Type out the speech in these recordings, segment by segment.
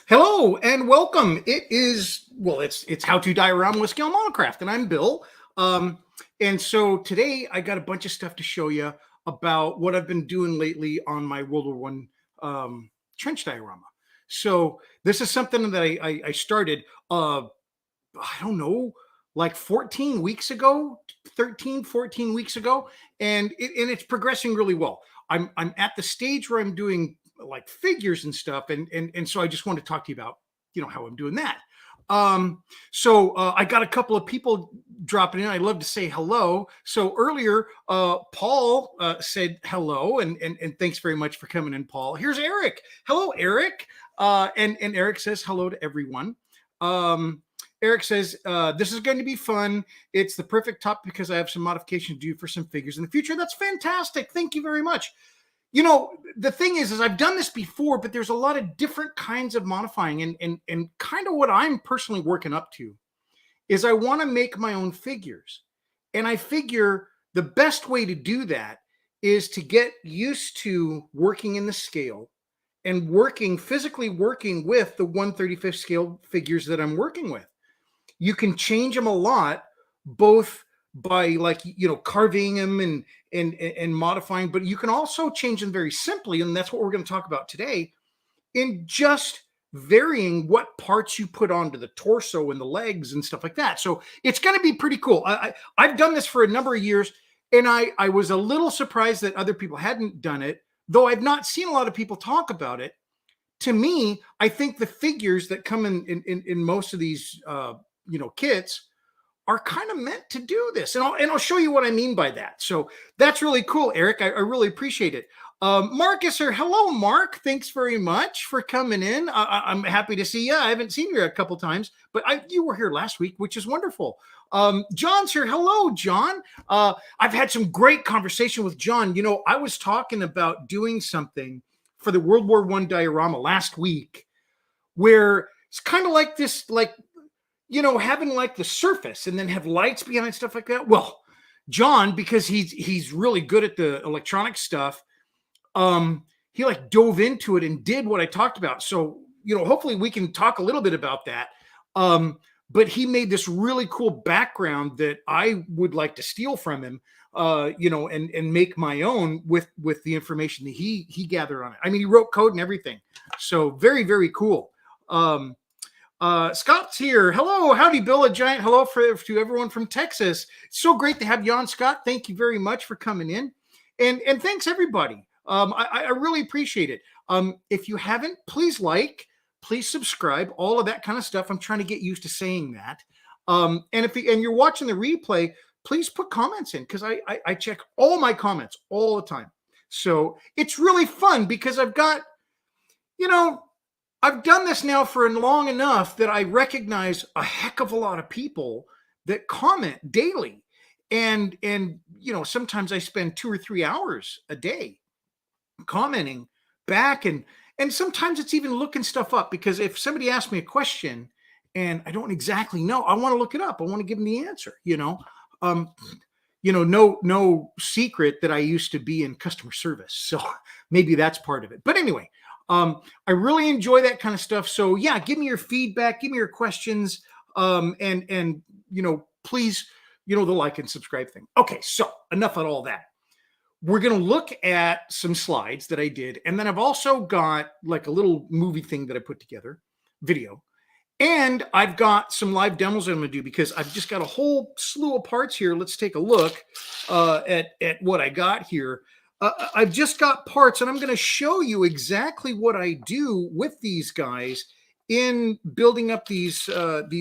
Hello and welcome. It's How-To Diorama with Scale Monocraft, and I'm Bill. And so today I got a bunch of stuff to show you about what I've been doing lately on my World War I trench diorama. So this is something that I started, I don't know, like 14 weeks ago, 13, 14 weeks ago, and it's progressing really well. I'm at the stage where I'm doing like figures and stuff, and so I just want to talk to you about how I'm doing that. I got a couple of people dropping in. I love to say hello. So earlier, Paul said hello, and thanks very much for coming in, Paul. Here's Eric. Hello, Eric. And Eric says hello to everyone. Eric says, this is going to be fun. It's the perfect topic because I have some modification to do for some figures in the future. That's fantastic. Thank you very much. The thing is I've done this before, but there's a lot of different kinds of modifying. And kind of what I'm personally working up to is I want to make my own figures. And I figure the best way to do that is to get used to working in the scale and physically working with the 1/35 scale figures that I'm working with. You can change them a lot, both by carving them and modifying, but you can also change them very simply, and that's what we're going to talk about today, in just varying what parts you put onto the torso and the legs and stuff like that. So it's going to be pretty cool. I've done this for a number of years, and I was a little surprised that other people hadn't done it, though I've not seen a lot of people talk about it. To me, I think the figures that come in most of these kits are kind of meant to do this. And I'll show you what I mean by that. So that's really cool, Eric. I really appreciate it. Marcus here. Hello, Mark. Thanks very much for coming in. I'm happy to see you. I haven't seen you a couple times, but you were here last week, which is wonderful. John's here. Hello, John. I've had some great conversation with John. I was talking about doing something for the World War I diorama last week where it's kind of like this, having like the surface and then have lights behind stuff like that. Well, John, because he's really good at the electronic stuff, he dove into it and did what I talked about. So, hopefully we can talk a little bit about that. But he made this really cool background that I would like to steal from him, and make my own with the information that he gathered on it. I mean, he wrote code and everything. So very, very cool. Scott's here. Hello. Howdy, Bill. A giant hello to everyone from Texas. It's so great to have you on, Scott. Thank you very much for coming in. And thanks, everybody. I really appreciate it. If you haven't, please please subscribe, all of that kind of stuff. I'm trying to get used to saying that. And if you're watching the replay, please put comments in because I check all my comments all the time. So it's really fun because I've got, I've done this now for long enough that I recognize a heck of a lot of people that comment daily. And sometimes I spend 2 or 3 hours a day commenting back. And sometimes it's even looking stuff up because if somebody asks me a question and I don't exactly know, I want to look it up. I want to give them the answer, no secret that I used to be in customer service. So maybe that's part of it. But anyway, I really enjoy that kind of stuff. So yeah, give me your feedback, give me your questions, and please, the like and subscribe thing. Okay, so enough of all that. We're going to look at some slides that I did, and then I've also got like a little movie thing that I put together, video, and I've got some live demos that I'm going to do because I've just got a whole slew of parts here. Let's take a look at what I got here. I've just got parts, and I'm going to show you exactly what I do with these guys in building up these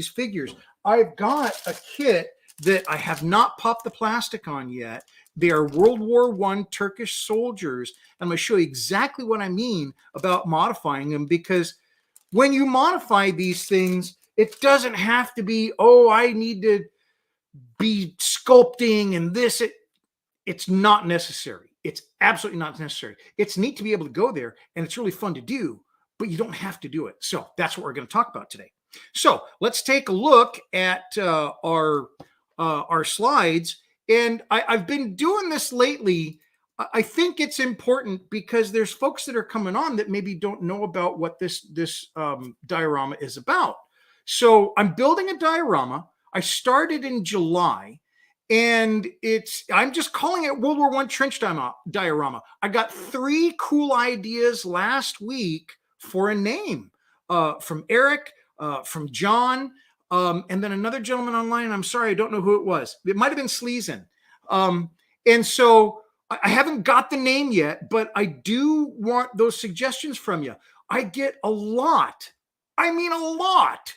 figures. I've got a kit that I have not popped the plastic on yet. They are World War I Turkish soldiers. I'm going to show you exactly what I mean about modifying them because when you modify these things, it doesn't have to be, I need to be sculpting and this. It's not necessary. It's absolutely not necessary. It's neat to be able to go there, and it's really fun to do, but you don't have to do it. So that's what we're going to talk about today. So let's take a look at our slides. And I've been doing this lately I think it's important because there's folks that are coming on that maybe don't know about what this diorama is about. So I'm building a diorama. I started in July, and I'm just calling it World War I Trench Diorama. I got 3 cool ideas last week for a name, from Eric, from John, and then another gentleman online. I'm sorry, I don't know who it was. It might have been Sleazen. And so I haven't got the name yet, but I do want those suggestions from you. I get a lot, I mean, a lot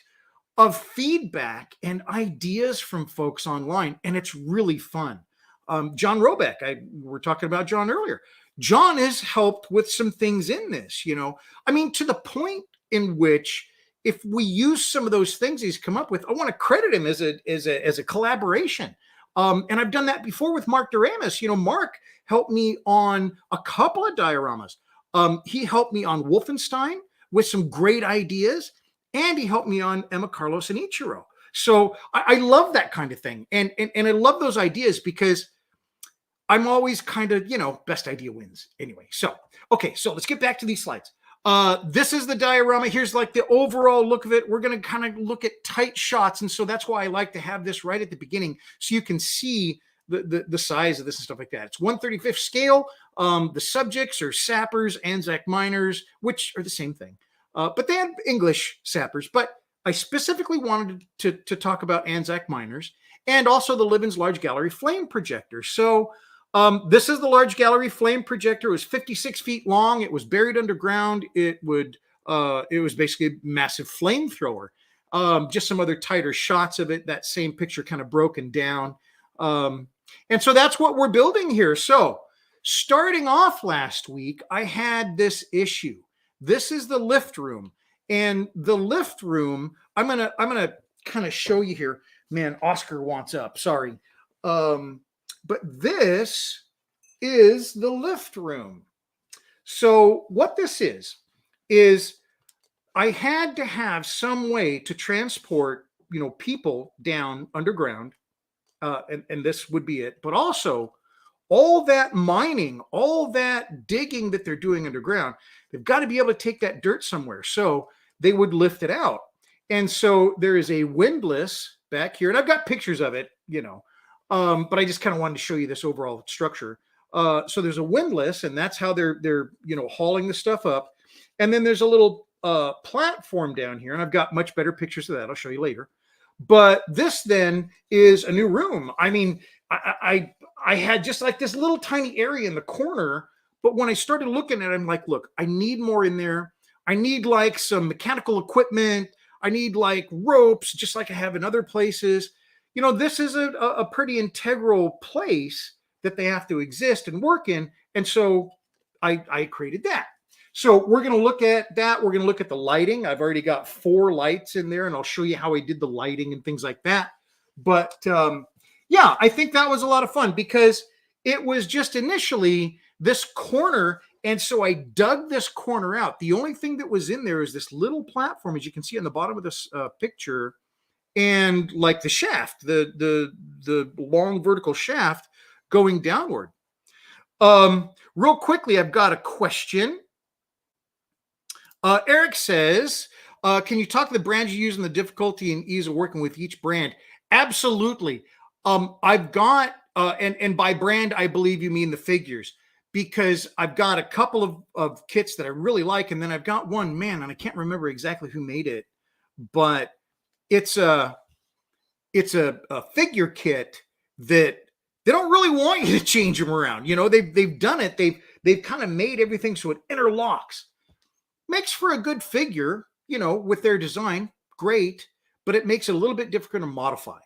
of feedback and ideas from folks online, and it's really fun. John Robeck, we were talking about John earlier. John has helped with some things in this, I mean, to the point in which if we use some of those things he's come up with, I want to credit him as a collaboration. And I've done that before with Mark Doramus. Mark helped me on a couple of dioramas. He helped me on Wolfenstein with some great ideas, and he helped me on Emma, Carlos, and Ichiro. So I love that kind of thing. And I love those ideas because I'm always kind of, best idea wins. Anyway, so let's get back to these slides. This is the diorama. Here's like the overall look of it. We're going to kind of look at tight shots. And so that's why I like to have this right at the beginning so you can see the size of this and stuff like that. It's 1/35 scale. The subjects are sappers, Anzac miners, which are the same thing. But they have English sappers. But I specifically wanted to talk about Anzac miners and also the Livens large gallery flame projector. So this is the large gallery flame projector. It was 56 feet long. It was buried underground. It was basically a massive flamethrower. Just some other tighter shots of it. That same picture kind of broken down. And so that's what we're building here. So starting off last week, I had this issue. This is the lift room. And the lift room, I'm gonna kind of show you here. Man, Oscar wants up. Sorry. But this is the lift room. So what this is I had to have some way to transport, people down underground, and this would be it. But also all that mining, all that digging that they're doing underground, they've got to be able to take that dirt somewhere. So they would lift it out. And so there is a windlass back here, and I've got pictures of it, but I just kind of wanted to show you this overall structure. So there's a windlass, and that's how they're hauling the stuff up. And then there's a little platform down here, and I've got much better pictures of that. I'll show you later. But this then is a new room. I mean, I had just like this little tiny area in the corner, but when I started looking at it, I'm like, look, I need more in there. I need like some mechanical equipment. I need like ropes, just like I have in other places. This is a pretty integral place that they have to exist and work in. And so I created that. So we're going to look at that. We're going to look at the lighting. I've already got 4 lights in there, and I'll show you how I did the lighting and things like that. But yeah, I think that was a lot of fun because it was just initially this corner. And so I dug this corner out. The only thing that was in there is this little platform, as you can see on the bottom of this picture, and like the shaft, the long vertical shaft going downward. Real quickly, I've got a question. Eric says, can you talk to the brands you use and the difficulty and ease of working with each brand? Absolutely. I've got, and by brand, I believe you mean the figures, because I've got a couple of kits that I really like. And then I've got one, man, and I can't remember exactly who made it, but it's a figure kit that they don't really want you to change them around. They've done it. They've kind of made everything so it interlocks. Makes for a good figure, with their design, great, but it makes it a little bit difficult to modify.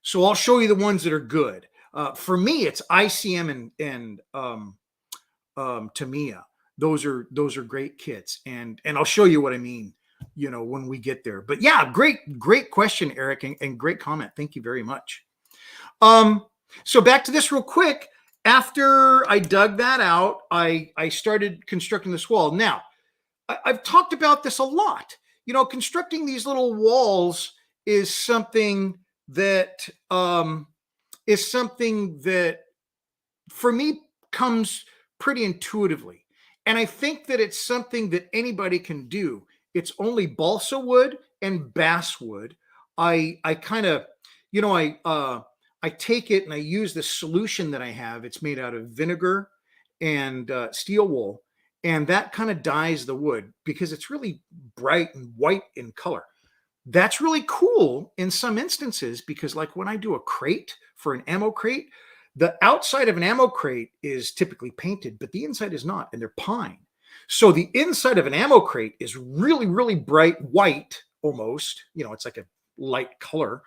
So I'll show you the ones that are good. For me, it's ICM and Tamiya. Those are great kits, and I'll show you what I mean, when we get there. But yeah, great question, Eric, and great comment. Thank you very much. So back to this real quick. After I dug that out, I started constructing this wall. Now, I've talked about this a lot. Constructing these little walls is something that for me comes pretty intuitively. And I think that it's something that anybody can do. It's only balsa wood and basswood. I kind of, you know, I take it and I use the solution that I have. It's made out of vinegar and steel wool, and that kind of dyes the wood because it's really bright and white in color. That's really cool in some instances because, like, when I do a crate for an ammo crate, the outside of an ammo crate is typically painted, but the inside is not, and they're pine. So the inside of an ammo crate is really, really bright white, almost. It's like a light color,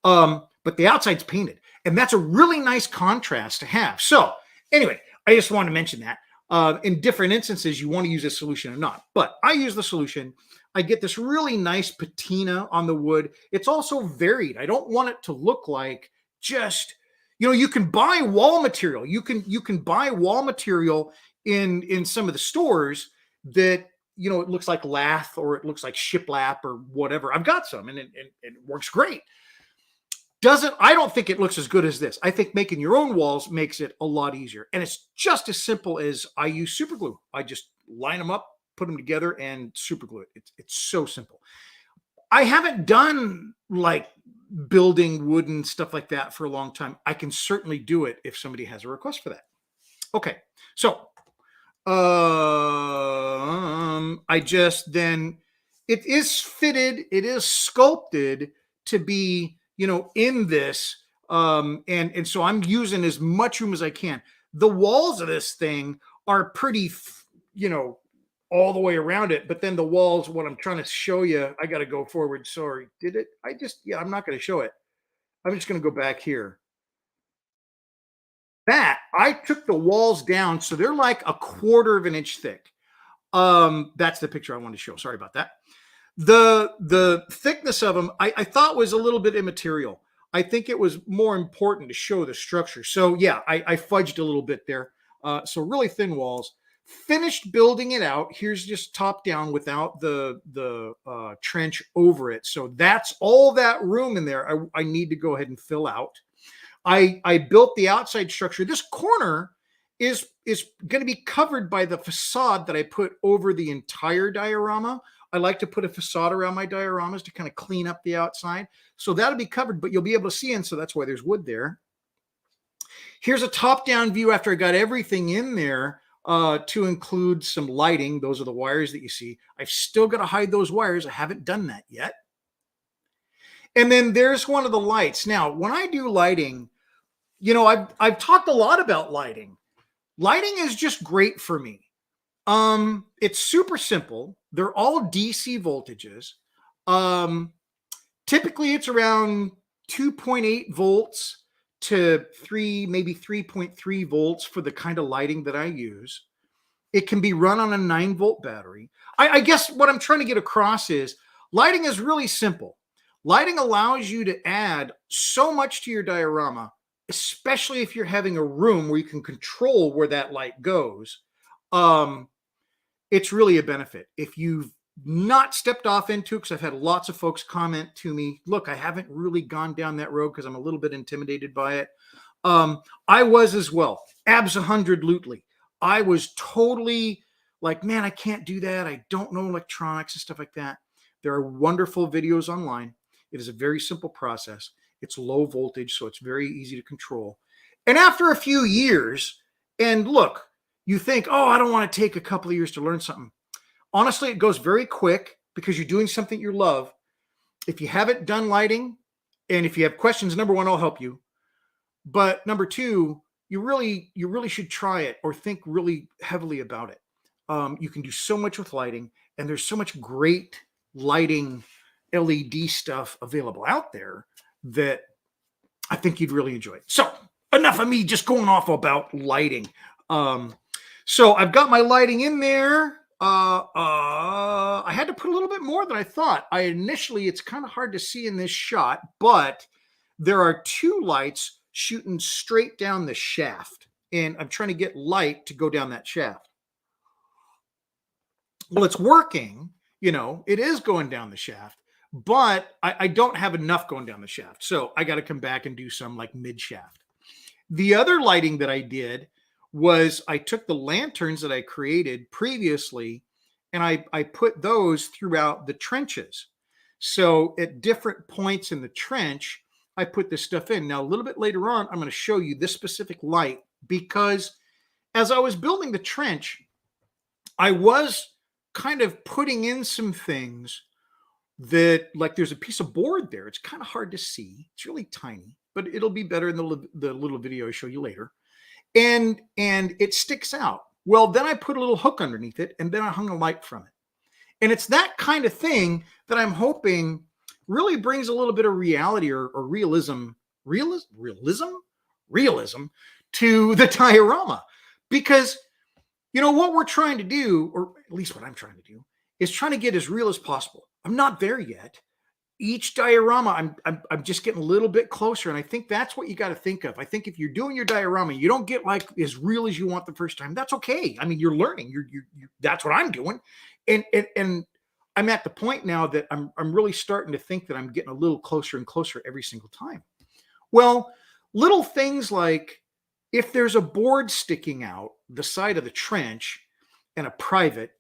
but the outside's painted, and that's a really nice contrast to have. So anyway, I just want to mention that. In different instances, you want to use a solution or not, but I use the solution. I get this really nice patina on the wood. It's also varied. I don't want it to look like just, you can buy wall material. You can buy wall material in some of the stores that, it looks like lath or it looks like shiplap or whatever. I've got some and it works great. I don't think it looks as good as this. I think making your own walls makes it a lot easier. And it's just as simple as I use super glue. I just line them up, put them together, and super glue it. It's so simple. I haven't done like building wooden stuff like that for a long time. I can certainly do it if somebody has a request for that. Okay, so I just then, it is fitted, it is sculpted to be, in this, and so I'm using as much room as I can. The walls of this thing are pretty, all the way around it, but then the walls, what I'm trying to show you, I got to go forward. Sorry, did it? I'm not going to show it. I'm just going to go back here. That I took the walls down, so they're like a quarter of an inch thick. That's the picture I wanted to show. Sorry about that. The thickness of them, I thought was a little bit immaterial. I think it was more important to show the structure. So yeah, I fudged a little bit there. So really thin walls. Finished building it out. Here's just top down without the trench over it. So that's all that room in there. I need to go ahead and fill out. I built the outside structure. This corner is going to be covered by the facade that I put over the entire diorama. I like to put a facade around my dioramas to kind of clean up the outside. So that'll be covered, but you'll be able to see in. So that's why there's wood there. Here's a top-down view after I got everything in there, to include some lighting. Those are the wires that you see. I've still got to hide those wires. I haven't done that yet. And then there's one of the lights. Now, when I do lighting, I've talked a lot about lighting. Lighting is just great for me. It's super simple. They're all DC voltages. Typically it's around 2.8 volts to maybe 3.3 volts for the kind of lighting that I use. It can be run on a 9-volt battery. I guess what I'm trying to get across is lighting is really simple. Lighting allows you to add so much to your diorama, especially if you're having a room where you can control where that light goes. It's really a benefit. If you've not stepped off into it, because I've had lots of folks comment to me, look, I haven't really gone down that road because I'm a little bit intimidated by it. I was as well. Abs 100 Lutely. I was totally like, man, I can't do that. I don't know electronics and stuff like that. There are wonderful videos online. It is a very simple process. It's low voltage, so it's very easy to control. And after a few years, and look, you think, oh, I don't want to take a couple of years to learn something. Honestly, it goes very quick because you're doing something you love. If you haven't done lighting, and if you have questions, number one, I'll help you. But number two, you really should try it or think really heavily about it. You can do so much with lighting, and there's so much great lighting LED stuff available out there that I think you'd really enjoy it. So enough of me just going off about lighting. So I've got my lighting in there. I had to put a little bit more than I thought. It's kind of hard to see in this shot, but there are 2 lights shooting straight down the shaft, and I'm trying to get light to go down that shaft. Well, it's working, it is going down the shaft, but I don't have enough going down the shaft. So I got to come back and do some like mid shaft. The other lighting that I did was I took the lanterns that I created previously and I put those throughout the trenches. So at different points in the trench, I put this stuff in. Now, a little bit later on, I'm going to show you this specific light because as I was building the trench, I was kind of putting in some things that, like, there's a piece of board there. It's kind of hard to see. It's really tiny, but it'll be better in the little video I show you later. And it sticks out. Well, then I put a little hook underneath it, and then I hung a light from it. And it's that kind of thing that I'm hoping really brings a little bit of reality or realism to the diorama. Because, you know, what we're trying to do, or at least what I'm trying to do, is trying to get as real as possible. I'm not there yet. Each diorama, I'm just getting a little bit closer. And I think that's what you got to think of. I think if you're doing your diorama, you don't get like as real as you want the first time. That's okay. I mean, you're learning. You're that's what I'm doing. And I'm at the point now that I'm really starting to think that I'm getting a little closer and closer every single time. Well, little things like if there's a board sticking out the side of the trench and a private,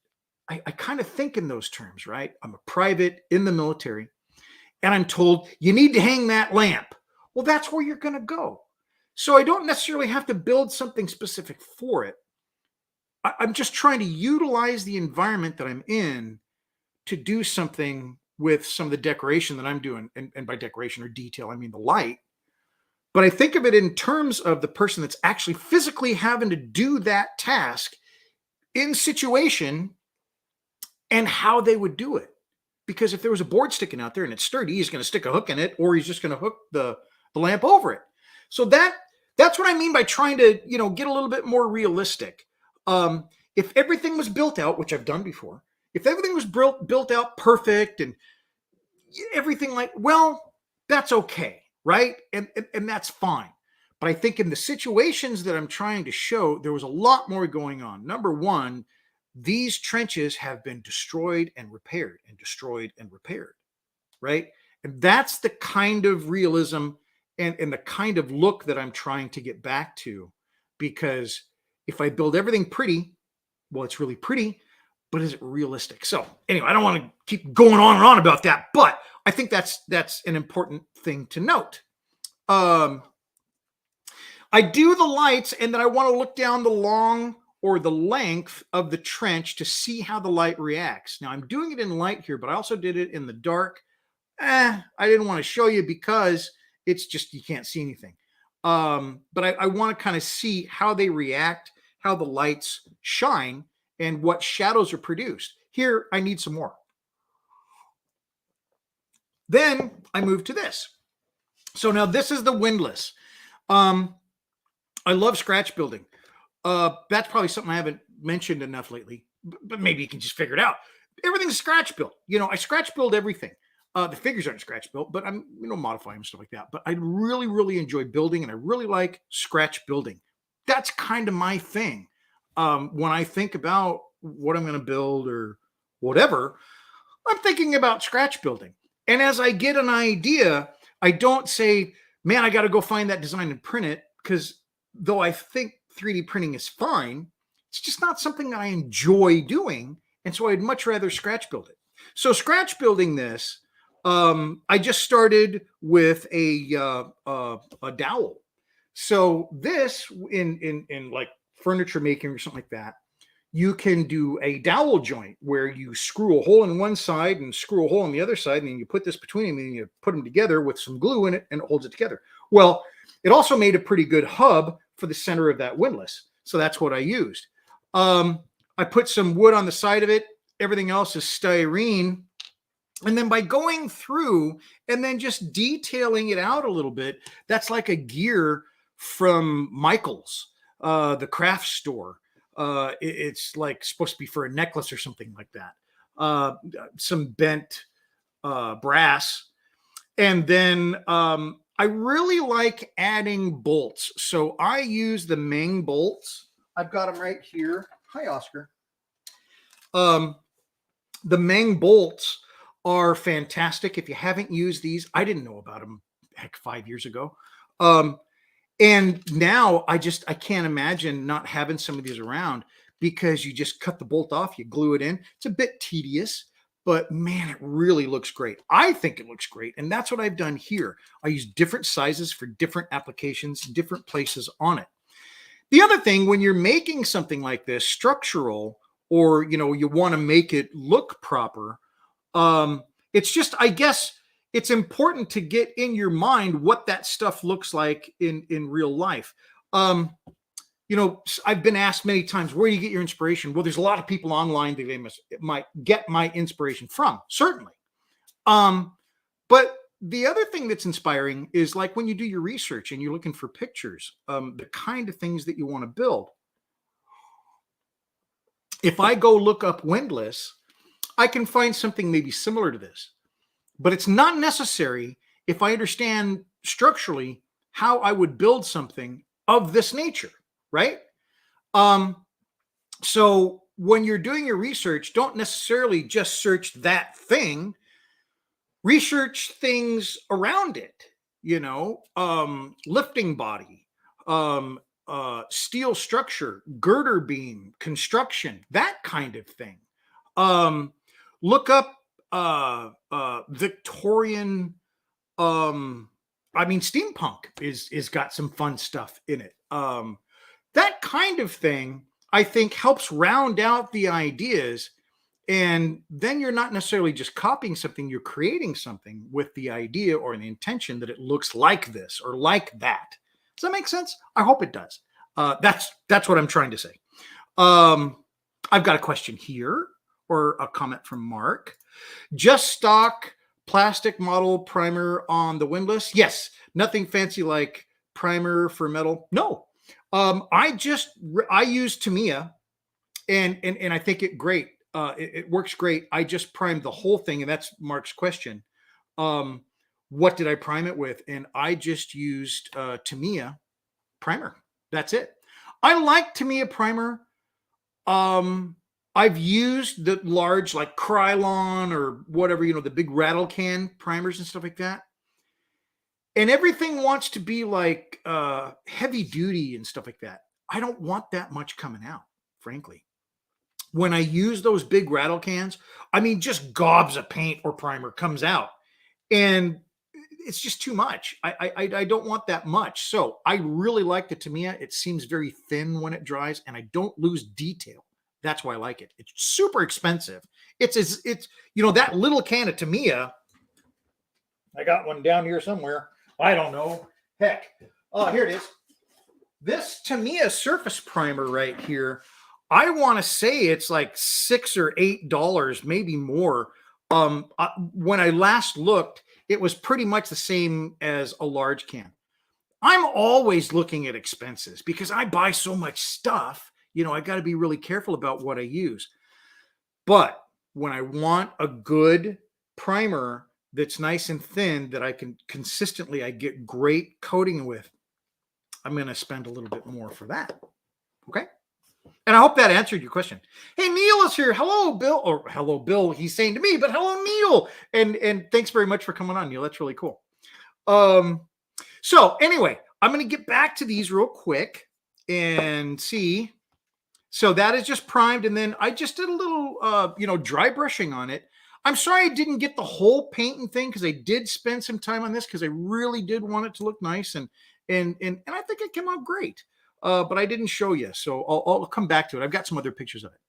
I kind of think in those terms, right? I'm a private in the military and I'm told you need to hang that lamp. Well, that's where you're going to go. So I don't necessarily have to build something specific for it. I'm just trying to utilize the environment that I'm in to do something with some of the decoration that I'm doing. And by decoration or detail, I mean the light. But I think of it in terms of the person that's actually physically having to do that task in situation and how they would do it. Because if there was a board sticking out there and it's sturdy, he's going to stick a hook in it, or he's just going to hook the lamp over it. So that's what I mean by trying to, you know, get a little bit more realistic. If everything was built out, which I've done before, if everything was built out perfect and everything like, well, that's okay, right? And that's fine. But I think in the situations that I'm trying to show, there was a lot more going on. Number one, these trenches have been destroyed and repaired and destroyed and repaired, right? And that's the kind of realism and the kind of look that I'm trying to get back to. Because if I build everything pretty, well, it's really pretty, but is it realistic? So anyway, I don't want to keep going on and on about that, but I think that's an important thing to note. I do the lights, and then I want to look down the long or the length of the trench to see how the light reacts. Now I'm doing it in light here, but I also did it in the dark. I didn't want to show you because it's just, you can't see anything. But I want to kind of see how they react, how the lights shine, and what shadows are produced. Here, I need some more. Then I move to this. So now this is the windlass. I love scratch building. That's probably something I haven't mentioned enough lately, but maybe you can just figure it out. Everything's scratch built. You know, I scratch build everything. The figures aren't scratch built, but I'm, you know, modifying them, stuff like that. But I really, really enjoy building, and I really like scratch building. That's kind of my thing. When I think about what I'm going to build or whatever, I'm thinking about scratch building. And as I get an idea, I don't say, man, I got to go find that design and print it, because though I think 3D printing is fine, it's just not something that I enjoy doing. And so I'd much rather scratch build it. So scratch building this, I just started with a dowel. So this in like furniture making or something like that, you can do a dowel joint where you screw a hole in one side and screw a hole on the other side, and then you put this between them and you put them together with some glue in it, and it holds it together. Well, it also made a pretty good hub for the center of that windlass. So that's what I used. I put some wood on the side of it. Everything else is styrene. And then by going through and then just detailing it out a little bit, that's like a gear from Michael's, the craft store. It's like supposed to be for a necklace or something like that. Some bent brass. And then I really like adding bolts. So I use the Meng bolts. I've got them right here. Hi, Oscar. The Meng bolts are fantastic. If you haven't used these, I didn't know about them, heck, 5 years ago. And now I can't imagine not having some of these around because you just cut the bolt off, you glue it in. It's a bit tedious, but man, it really looks great. I think it looks great. And that's what I've done here. I use different sizes for different applications, different places on it. The other thing, when you're making something like this structural, or you want to make it look proper, it's just, I guess it's important to get in your mind what that stuff looks like in real life. I've been asked many times, where do you get your inspiration? Well, there's a lot of people online that they might get my inspiration from, certainly. But the other thing that's inspiring is like when you do your research and you're looking for pictures, the kind of things that you want to build. If I go look up windlass, I can find something maybe similar to this, but it's not necessary if I understand structurally how I would build something of this nature, right? So when you're doing your research, don't necessarily just search that thing, research things around it, lifting body, steel structure, girder beam, construction, that kind of thing. Look up Victorian, steampunk is got some fun stuff in it. That kind of thing, I think, helps round out the ideas. And then you're not necessarily just copying something, you're creating something with the idea or the intention that it looks like this or like that. Does that make sense? I hope it does. That's what I'm trying to say. I've got a question here, or a comment from Mark. Just stock plastic model primer on the windlass? Yes. Nothing fancy like primer for metal? No. I use Tamiya, and I think it great. It works great. I just primed the whole thing, and that's Mark's question. What did I prime it with? And I just used Tamiya primer. That's it. I like Tamiya primer. I've used the large, like Krylon or whatever, the big rattle can primers and stuff like that. And everything wants to be like heavy duty and stuff like that. I don't want that much coming out, frankly. When I use those big rattle cans, just gobs of paint or primer comes out, and it's just too much. I don't want that much. So I really like the Tamiya. It seems very thin when it dries, and I don't lose detail. That's why I like it. It's super expensive. It's that little can of Tamiya. I got one down here somewhere. I don't know. Heck. Oh, here it is. This Tamiya surface primer right here, I want to say it's like $6 or $8, maybe more. When I last looked, it was pretty much the same as a large can. I'm always looking at expenses because I buy so much stuff. I got to be really careful about what I use. But when I want a good primer that's nice and thin that I can consistently, I get great coating with, I'm going to spend a little bit more for that. Okay. And I hope that answered your question. Hey, Neil is here. Hello, Bill. Or hello, Bill. He's saying to me, but hello, Neil. And thanks very much for coming on, Neil. That's really cool. So anyway, I'm going to get back to these real quick and see. So that is just primed. And then I just did a little, dry brushing on it. I'm sorry I didn't get the whole painting thing because I did spend some time on this because I really did want it to look nice. And I think it came out great. But I didn't show you. So I'll come back to it. I've got some other pictures of it.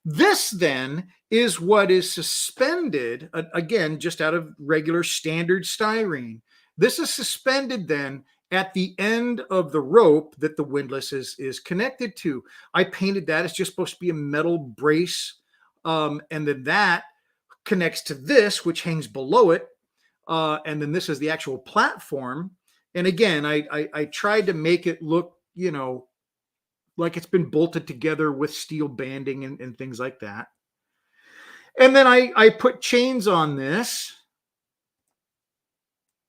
This then is what is suspended, again, just out of regular standard styrene. This is suspended then at the end of the rope that the windlass is connected to. I painted that. It's just supposed to be a metal brace. And then that connects to this, which hangs below it. And then this is the actual platform. And again, I tried to make it look, like it's been bolted together with steel banding and things like that. And then I put chains on this.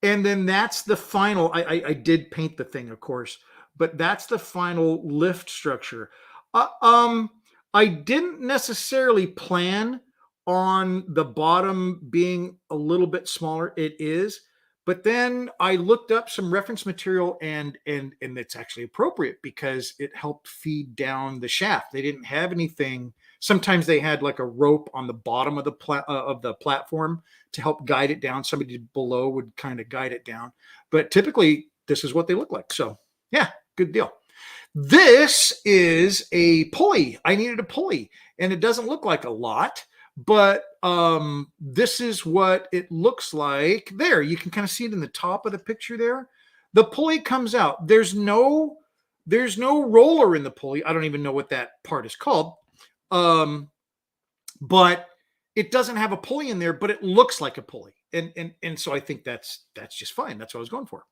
And then that's the final, I did paint the thing, of course, but that's the final lift structure. I didn't necessarily plan on the bottom being a little bit smaller. It is, But then I looked up some reference material, and it's actually appropriate because it helped feed down the shaft. They didn't have anything. Sometimes they had like a rope on the bottom of the platform to help guide it down. Somebody below would kind of guide it down. But typically, this is what they look like. So yeah, good deal. This is a pulley. I needed a pulley, and it doesn't look like a lot, but this is what it looks like. There, you can kind of see it in the top of the picture there. The pulley comes out. There's no roller in the pulley. I don't even know what that part is called. But it doesn't have a pulley in there, but it looks like a pulley. And so I think that's just fine. That's what I was going for.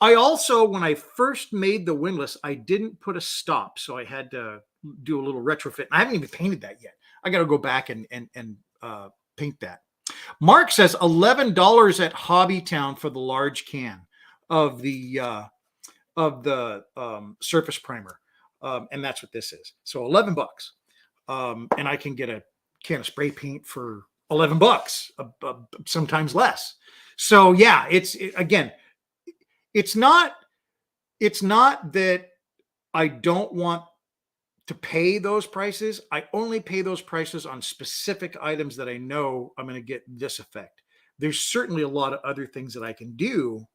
I also, when I first made the windlass, I didn't put a stop. So I had to do a little retrofit. I haven't even painted that yet. I got to go back and paint that. Mark says $11 at Hobbytown for the large can of the surface primer. And that's what this is. So $11. And I can get a can of spray paint for $11, sometimes less. So yeah, again, it's not that I don't want to pay those prices. I only pay those prices on specific items that I know I'm going to get this effect. There's certainly a lot of other things that I can do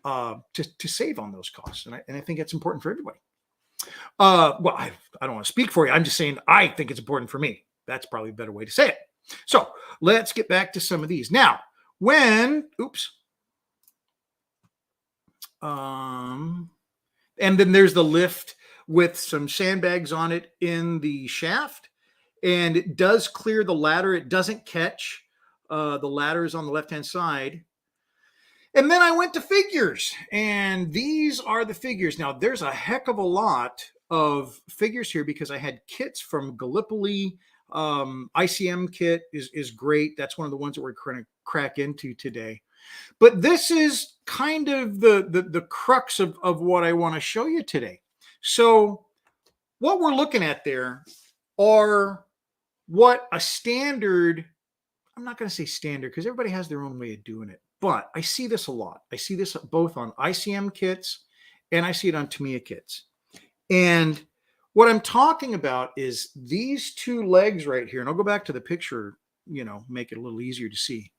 to save on those costs. And I think it's important for everybody. Well, I don't want to speak for you. I'm just saying I think it's important for me. That's probably a better way to say it. So let's get back to some of these. Now, and then there's the lift with some sandbags on it in the shaft, and it does clear the ladder. It doesn't catch. The ladder is on the left-hand side. And then I went to figures, and these are the figures. Now, there's a heck of a lot of figures here because I had kits from Gallipoli. ICM kit is great. That's one of the ones that we're going to crack into today. But this is kind of the crux of what I want to show you today. So what we're looking at there are what a standard, I'm not going to say standard because everybody has their own way of doing it, but I see this a lot. I see this both on ICM kits and I see it on Tamiya kits. And what I'm talking about is these two legs right here. And I'll go back to the picture, make it a little easier to see.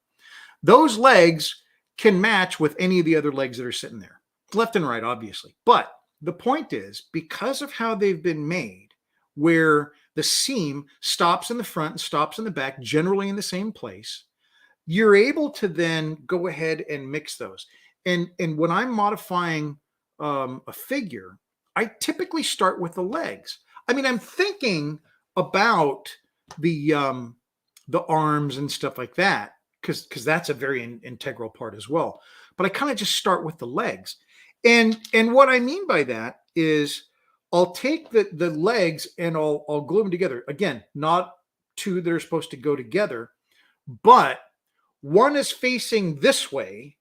Those legs can match with any of the other legs that are sitting there, left and right, obviously. But the point is, because of how they've been made, where the seam stops in the front and stops in the back, generally in the same place, you're able to then go ahead and mix those. And when I'm modifying a figure, I typically start with the legs. I mean, I'm thinking about the arms and stuff like that, because that's a very integral part as well. But I kind of just start with the legs. And what I mean by that is I'll take the legs and I'll glue them together. Again, not two that are supposed to go together, but one is facing this way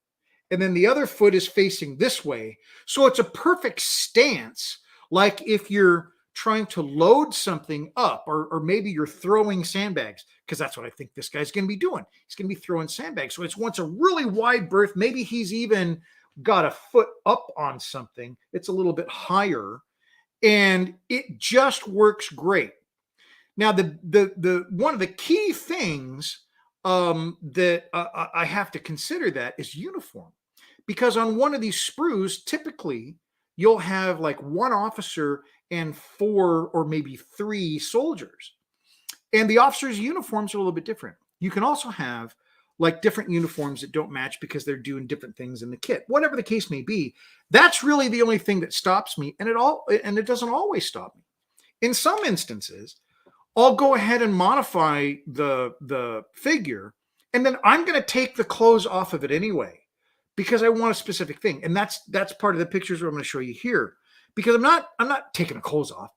and then the other foot is facing this way. So it's a perfect stance, like if you're trying to load something up, or maybe you're throwing sandbags, because that's what I think this guy's going to be doing. He's going to be throwing sandbags. So it's wants a really wide berth. Maybe he's even got a foot up on something. It's a little bit higher, and it just works great. Now, the one of the key things that I have to consider that is uniform, because on one of these sprues, typically you'll have like one officer and 4 or maybe 3 soldiers, and the officers' uniforms are a little bit different. You can also have like different uniforms that don't match because they're doing different things in the kit. Whatever the case may be, that's really the only thing that stops me, and it doesn't always stop me. In some instances, I'll go ahead and modify the figure, and then I'm going to take the clothes off of it anyway, because I want a specific thing. And that's part of the pictures where I'm going to show you here, because I'm not taking the clothes off.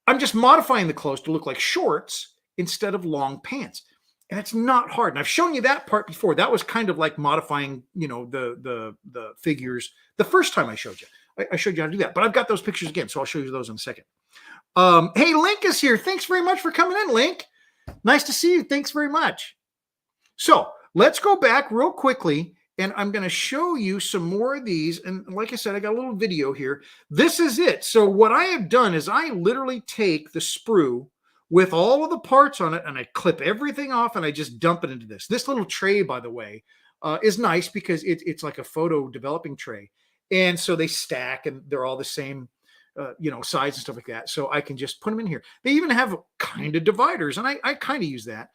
I'm just modifying the clothes to look like shorts instead of long pants. And it's not hard. And I've shown you that part before. That was kind of like modifying, the figures the first time I showed you. I showed you how to do that. But I've got those pictures again, so I'll show you those in a second. Hey, Link is here. Thanks very much for coming in, Link. Nice to see you. Thanks very much. So let's go back real quickly and I'm going to show you some more of these. And like I said, I got a little video here. This is it. So what I have done is I literally take the sprue with all of the parts on it and I clip everything off and I just dump it into this. This little tray, by the way, is nice because it's like a photo developing tray. And so they stack and they're all the same, size and stuff like that. So I can just put them in here. They even have kind of dividers, and I kind of use that.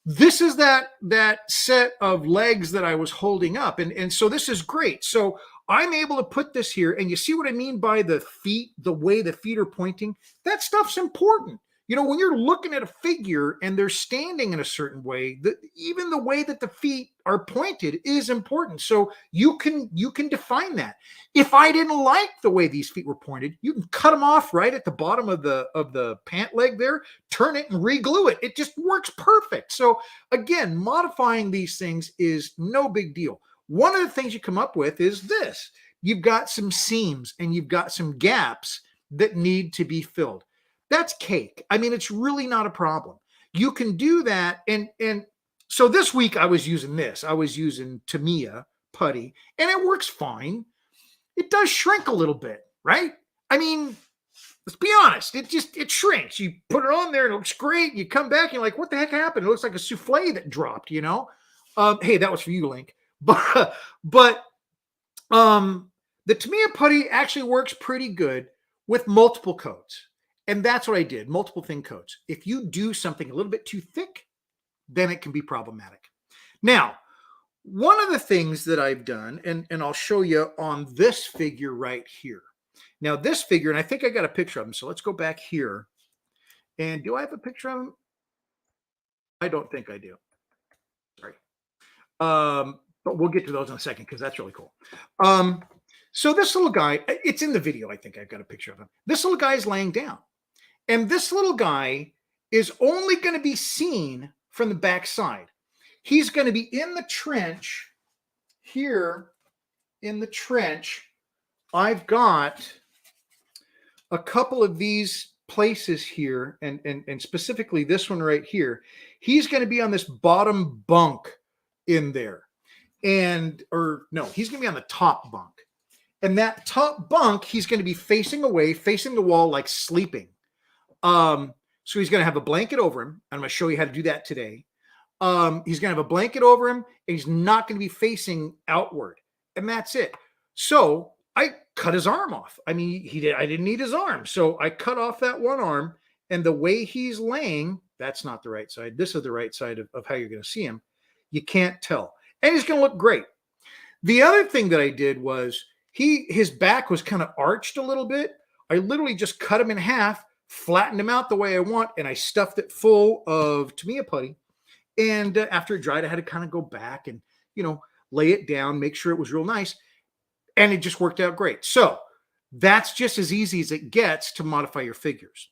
This is that set of legs that I was holding up. And so this is great. So I'm able to put this here, and you see what I mean by the feet, the way the feet are pointing? That stuff's important. When you're looking at a figure and they're standing in a certain way, even the way that the feet are pointed is important. So you can define that. If I didn't like the way these feet were pointed, you can cut them off right at the bottom of the pant leg there, turn it and re-glue it. It just works perfect. So again, modifying these things is no big deal. One of the things you come up with is this. You've got some seams and you've got some gaps that need to be filled. That's cake. I mean, it's really not a problem. You can do that. And so this week I was using this. I was using Tamiya putty, and it works fine. It does shrink a little bit, right? I mean, let's be honest. It shrinks. You put it on there and it looks great. You come back and you're like, what the heck happened? It looks like a souffle that dropped, Hey, that was for you, Link. But the Tamiya putty actually works pretty good with multiple coats. And that's what I did, multiple thin coats. If you do something a little bit too thick, then it can be problematic. Now, one of the things that I've done, and I'll show you on this figure right here. Now, this figure, and I think I got a picture of him, so let's go back here. And do I have a picture of him? I don't think I do. Sorry. But we'll get to those in a second because that's really cool. So this little guy, it's in the video, I think I've got a picture of him. This little guy is laying down. And this little guy is only going to be seen from the back side. He's going to be in the trench here. In the trench, I've got a couple of these places here, and specifically this one right here. He's going to be on this bottom bunk in there. He's going to be on the top bunk. And that top bunk, he's going to be facing away, facing the wall, like sleeping. So he's going to have a blanket over him. And I'm going to show you how to do that today. He's going to have a blanket over him, and he's not going to be facing outward. And that's it. So I cut his arm off. I mean, I didn't need his arm. So I cut off that one arm, and the way he's laying, that's not the right side. This is the right side of how you're going to see him. You can't tell. And he's going to look great. The other thing that I did was his back was kind of arched a little bit. I literally just cut him in half, flattened him out the way I want, and I stuffed it full of Tamiya putty. And after it dried, I had to kind of go back and, lay it down, make sure it was real nice. And it just worked out great. So that's just as easy as it gets to modify your figures.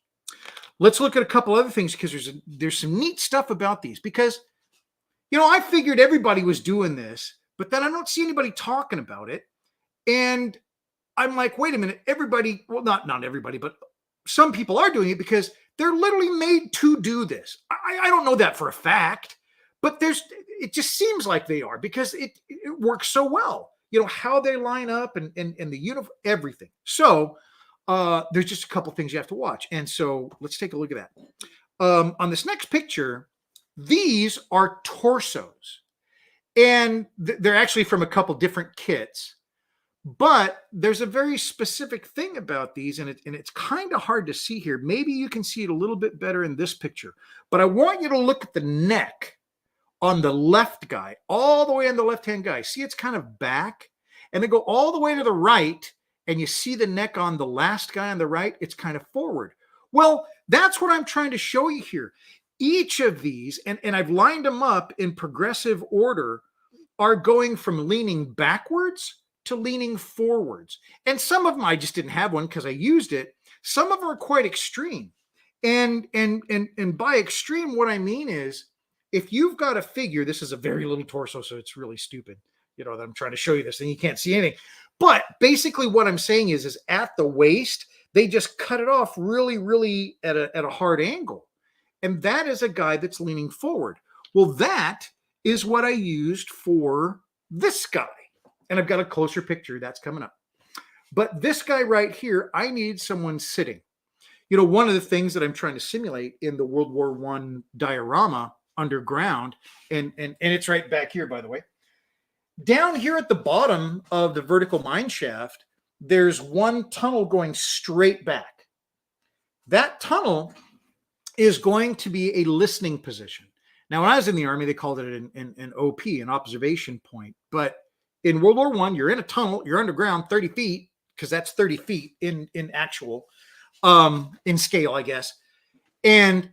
Let's look at a couple other things because there's some neat stuff about these because, I figured everybody was doing this, but then I don't see anybody talking about it. And I'm like, wait a minute, everybody, well, not everybody, but some people are doing it because they're literally made to do this. I don't know that for a fact, but it just seems like they are because it works so well. How they line up and the uniform, everything. So there's just a couple things you have to watch. And so let's take a look at that. On this next picture, these are torsos. And they're actually from a couple different kits. But there's a very specific thing about these, and it's kind of hard to see here. Maybe you can see it a little bit better in this picture. But I want you to look at the neck on the left guy, all the way on the left-hand guy. See, it's kind of back. And then go all the way to the right, and you see the neck on the last guy on the right. It's kind of forward. Well, that's what I'm trying to show you here. Each of these, and I've lined them up in progressive order, are going from leaning backwards to leaning forwards. And some of them I just didn't have one because I used it. Some of them are quite extreme. And by extreme, what I mean is if you've got a figure, this is a very little torso, so it's really stupid, that I'm trying to show you this and you can't see anything. But basically what I'm saying is at the waist, they just cut it off really, really at a hard angle. And that is a guy that's leaning forward. Well, that is what I used for this guy. And I've got a closer picture that's coming up. But this guy right here, I need someone sitting. You know, one of the things that I'm trying to simulate in the World War I diorama underground, and it's right back here, by the way. Down here at the bottom of the vertical mine shaft, there's one tunnel going straight back. That tunnel is going to be a listening position. Now, when I was in the Army, they called it an OP, an observation point. But in World War I, you're in a tunnel, you're underground 30 feet, because that's 30 feet in actual, in scale, I guess. And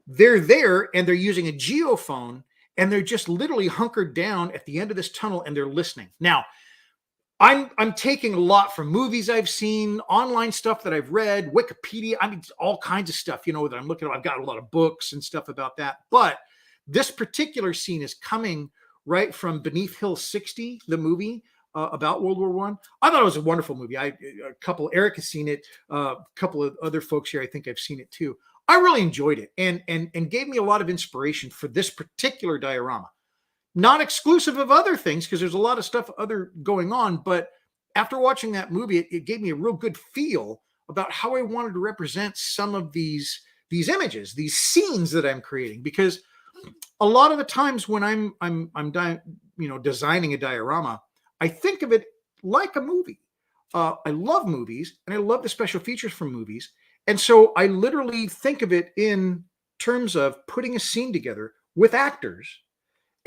they're there and they're using a geophone and they're just literally hunkered down at the end of this tunnel and they're listening. Now, I'm taking a lot from movies I've seen, online stuff that I've read, Wikipedia, I mean, all kinds of stuff, you know, that I'm looking at. I've got a lot of books and stuff about that. But this particular scene is coming right from Beneath Hill 60, the movie about World War I. I thought it was a wonderful movie. Eric has seen it. A couple of other folks here, I think I've seen it too. I really enjoyed it and gave me a lot of inspiration for this particular diorama. Not exclusive of other things, because there's a lot of stuff other going on. But after watching that movie, it gave me a real good feel about how I wanted to represent some of these images, these scenes that I'm creating. Because a lot of the times when I'm designing a diorama, I think of it like a movie. I love movies and I love the special features from movies. And so I literally think of it in terms of putting a scene together with actors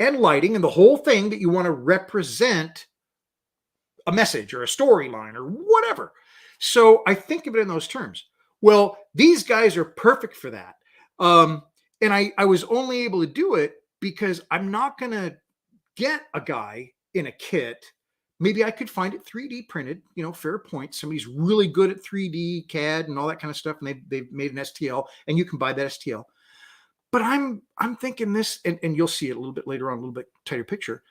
and lighting and the whole thing that you want to represent a message or a storyline or whatever. So I think of it in those terms. Well, these guys are perfect for that. And I was only able to do it because I'm not going to get a guy in a kit. Maybe I could find it 3D printed, you know, fair point. Somebody's really good at 3D CAD and all that kind of stuff. And they've made an STL and you can buy that STL. But I'm thinking this, and you'll see it a little bit later on, a little bit tighter picture.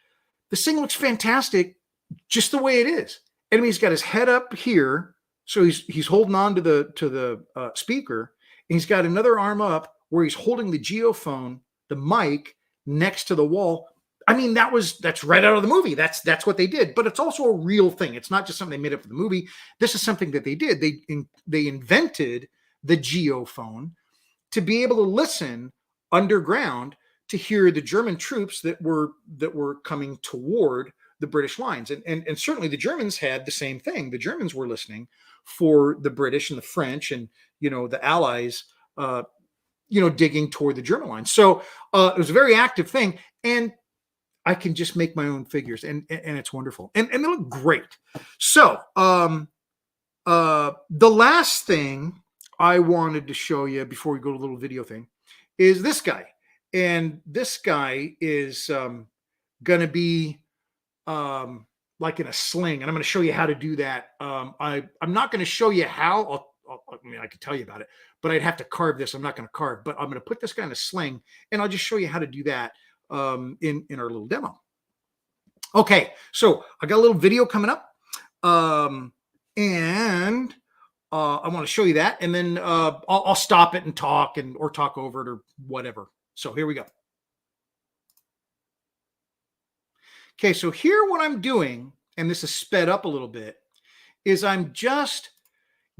This thing looks fantastic just the way it is. And he's got his head up here. So he's holding on to the speaker. And he's got another arm up where he's holding the geophone, the mic, next to the wall. I mean, that's right out of the movie. That's what they did. But it's also a real thing. It's not just something they made up for the movie. This is something that they did. They invented the geophone to be able to listen underground to hear the German troops that were coming toward the British lines. And certainly the Germans had the same thing. The Germans were listening for the British and the French and, you know, the Allies, digging toward the German lines. So it was a very active thing. And I can just make my own figures and it's wonderful. And they look great. So the last thing I wanted to show you before we go to a little video thing is this guy. And this guy is going to be like in a sling. And I'm going to show you how to do that. I'm not going to show you how. I could tell you about it, but I'd have to carve this. I'm not going to carve, but I'm going to put this guy in a sling and I'll just show you how to do that in our little demo. Okay, so I got a little video coming up. And I want to show you that, and then I'll stop it and talk or talk over it or whatever. So here we go. Okay, so here what I'm doing, and this is sped up a little bit, is I'm just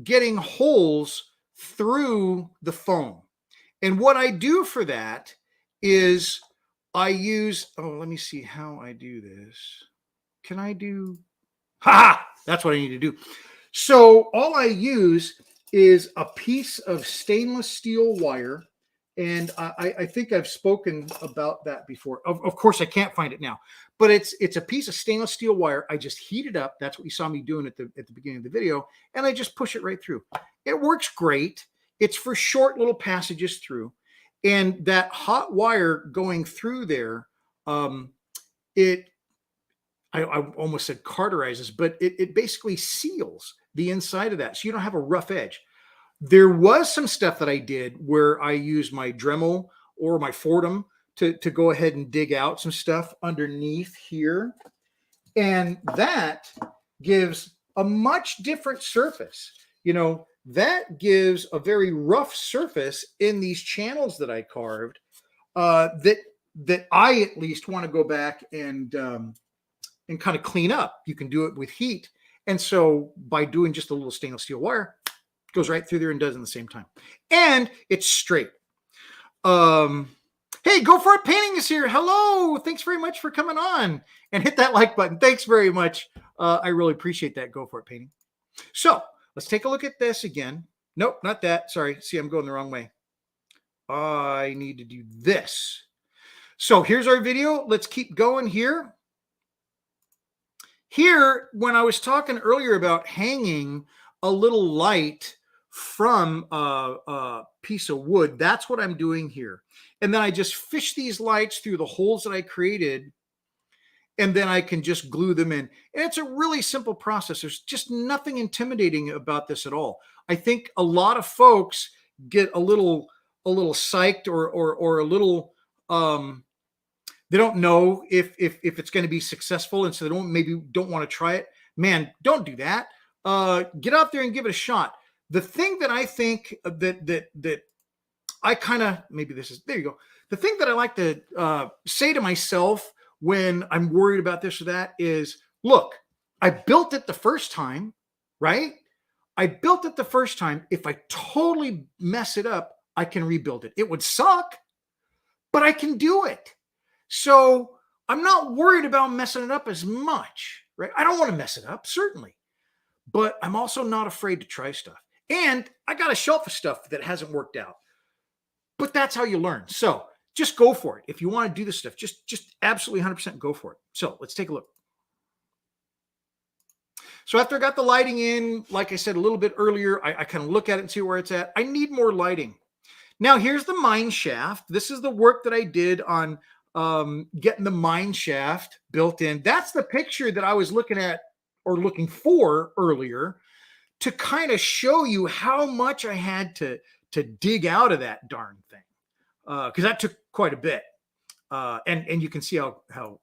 getting holes through the foam. And what I do for that is I use, let me see how I do this. Can I do, that's what I need to do. So all I use is a piece of stainless steel wire. And I think I've spoken about that before. Of course, I can't find it now, but it's a piece of stainless steel wire. I just heat it up. That's what you saw me doing at the beginning of the video. And I just push it right through. It works great. It's for short little passages through. And that hot wire going through there, I almost said cauterizes, but it basically seals the inside of that. So you don't have a rough edge. There was some stuff that I did where I used my Dremel or my Fordham to go ahead and dig out some stuff underneath here. And that gives a much different surface. You know, that gives a very rough surface in these channels that I carved that I at least want to go back and and kind of clean up. You can do it with heat. And so by doing just a little stainless steel wire, it goes right through there and does it at the same time. And it's straight. Hey, Go For It Painting is here. Hello. Thanks very much for coming on, and hit that like button. Thanks very much. I really appreciate that. Go For It Painting. So let's take a look at this again. Nope, not that. Sorry. See, I'm going the wrong way. I need to do this. So here's our video. Let's keep going here. Here, when I was talking earlier about hanging a little light from a piece of wood, that's what I'm doing here. And then I just fish these lights through the holes that I created, and then I can just glue them in. And it's a really simple process. There's just nothing intimidating about this at all. I think a lot of folks get a little psyched or a little they don't know if it's going to be successful, and so they don't want to try it. Man, don't do that. Get out there and give it a shot. The thing that I think that I kind of, maybe this is, there you go. The thing that I like to say to myself when I'm worried about this or that is, look, I built it the first time, right? I built it the first time. If I totally mess it up, I can rebuild it. It would suck, but I can do it. So I'm not worried about messing it up as much, right? I don't want to mess it up, certainly, but I'm also not afraid to try stuff. And I got a shelf of stuff that hasn't worked out, but that's how you learn. So just go for it. If you want to do this stuff, just absolutely 100% go for it. So let's take a look. So after I got the lighting in, like I said a little bit earlier, I kind of look at it and see where it's at. I need more lighting. Now here's the mine shaft. This is the work that I did on getting the mine shaft built in. That's the picture that I was looking at or looking for earlier to kind of show you how much I had to dig out of that darn thing, because that took quite a bit. And you can see how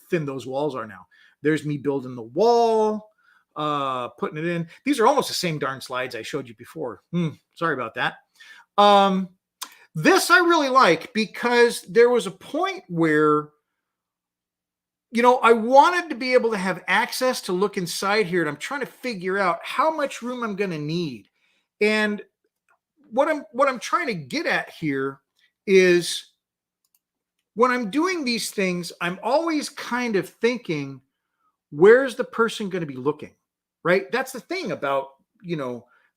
thin those walls are now. There's me building the wall, putting it in. These are almost the same darn slides I showed you before. Sorry about that. This I really like because there was a point where, I wanted to be able to have access to look inside here, and I'm trying to figure out how much room I'm going to need. And what I'm trying to get at here is when I'm doing these things, I'm always kind of thinking, where's the person going to be looking, right? That's the thing about,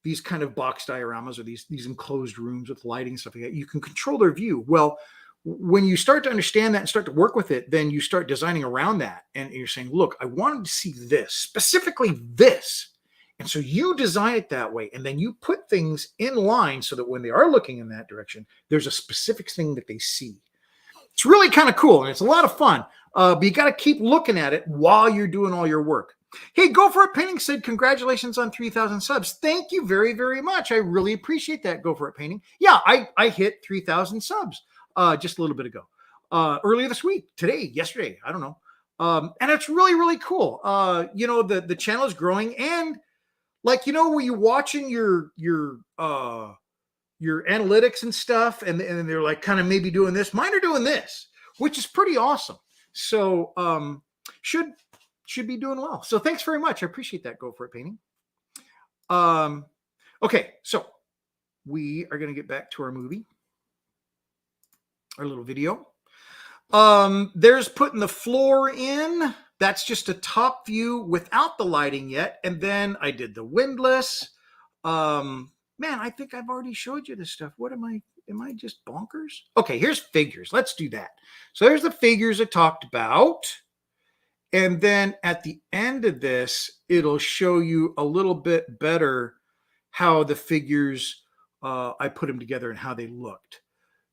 these kind of box dioramas or these enclosed rooms with lighting and stuff like that. You can control their view. Well, when you start to understand that and start to work with it, then you start designing around that. And you're saying, look, I wanted to see this, specifically this. And so you design it that way. And then you put things in line so that when they are looking in that direction, there's a specific thing that they see. It's really kind of cool. And it's a lot of fun. But you got to keep looking at it while you're doing all your work. Hey, Go For It Painting said, congratulations on 3,000 subs. Thank you very, very much. I really appreciate that, Go For It Painting. Yeah, I hit 3,000 subs just a little bit ago. Earlier this week, today, yesterday, I don't know. And it's really, really cool. The channel is growing, and like, where you're watching your analytics and stuff, and they're like kind of maybe doing this. Mine are doing this, which is pretty awesome. So should be doing well. So thanks very much. I appreciate that. Go For It Painting. Okay, so we are going to get back to our movie, our little video. There's putting the floor in. That's just a top view without the lighting yet. And then I did the windlass. Man, I think I've already showed you this stuff. What am I just bonkers? Okay, here's figures. Let's do that. So there's the figures I talked about. And then at the end of this, it'll show you a little bit better how the figures, I put them together and how they looked.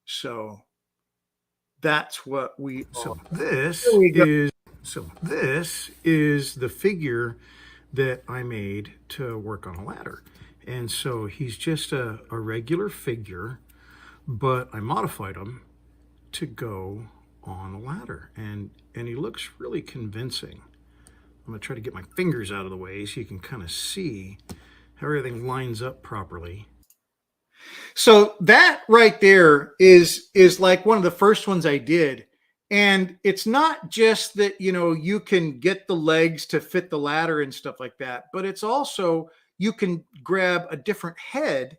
So that's what this is the figure that I made to work on a ladder. And so he's just a regular figure, but I modified him to go on a ladder, and he looks really convincing. I'm going to try to get my fingers out of the way so you can kind of see how everything lines up properly. So that right there is like one of the first ones I did, And it's not just that, you know, you can get the legs to fit the ladder and stuff like that, but it's also you can grab a different head,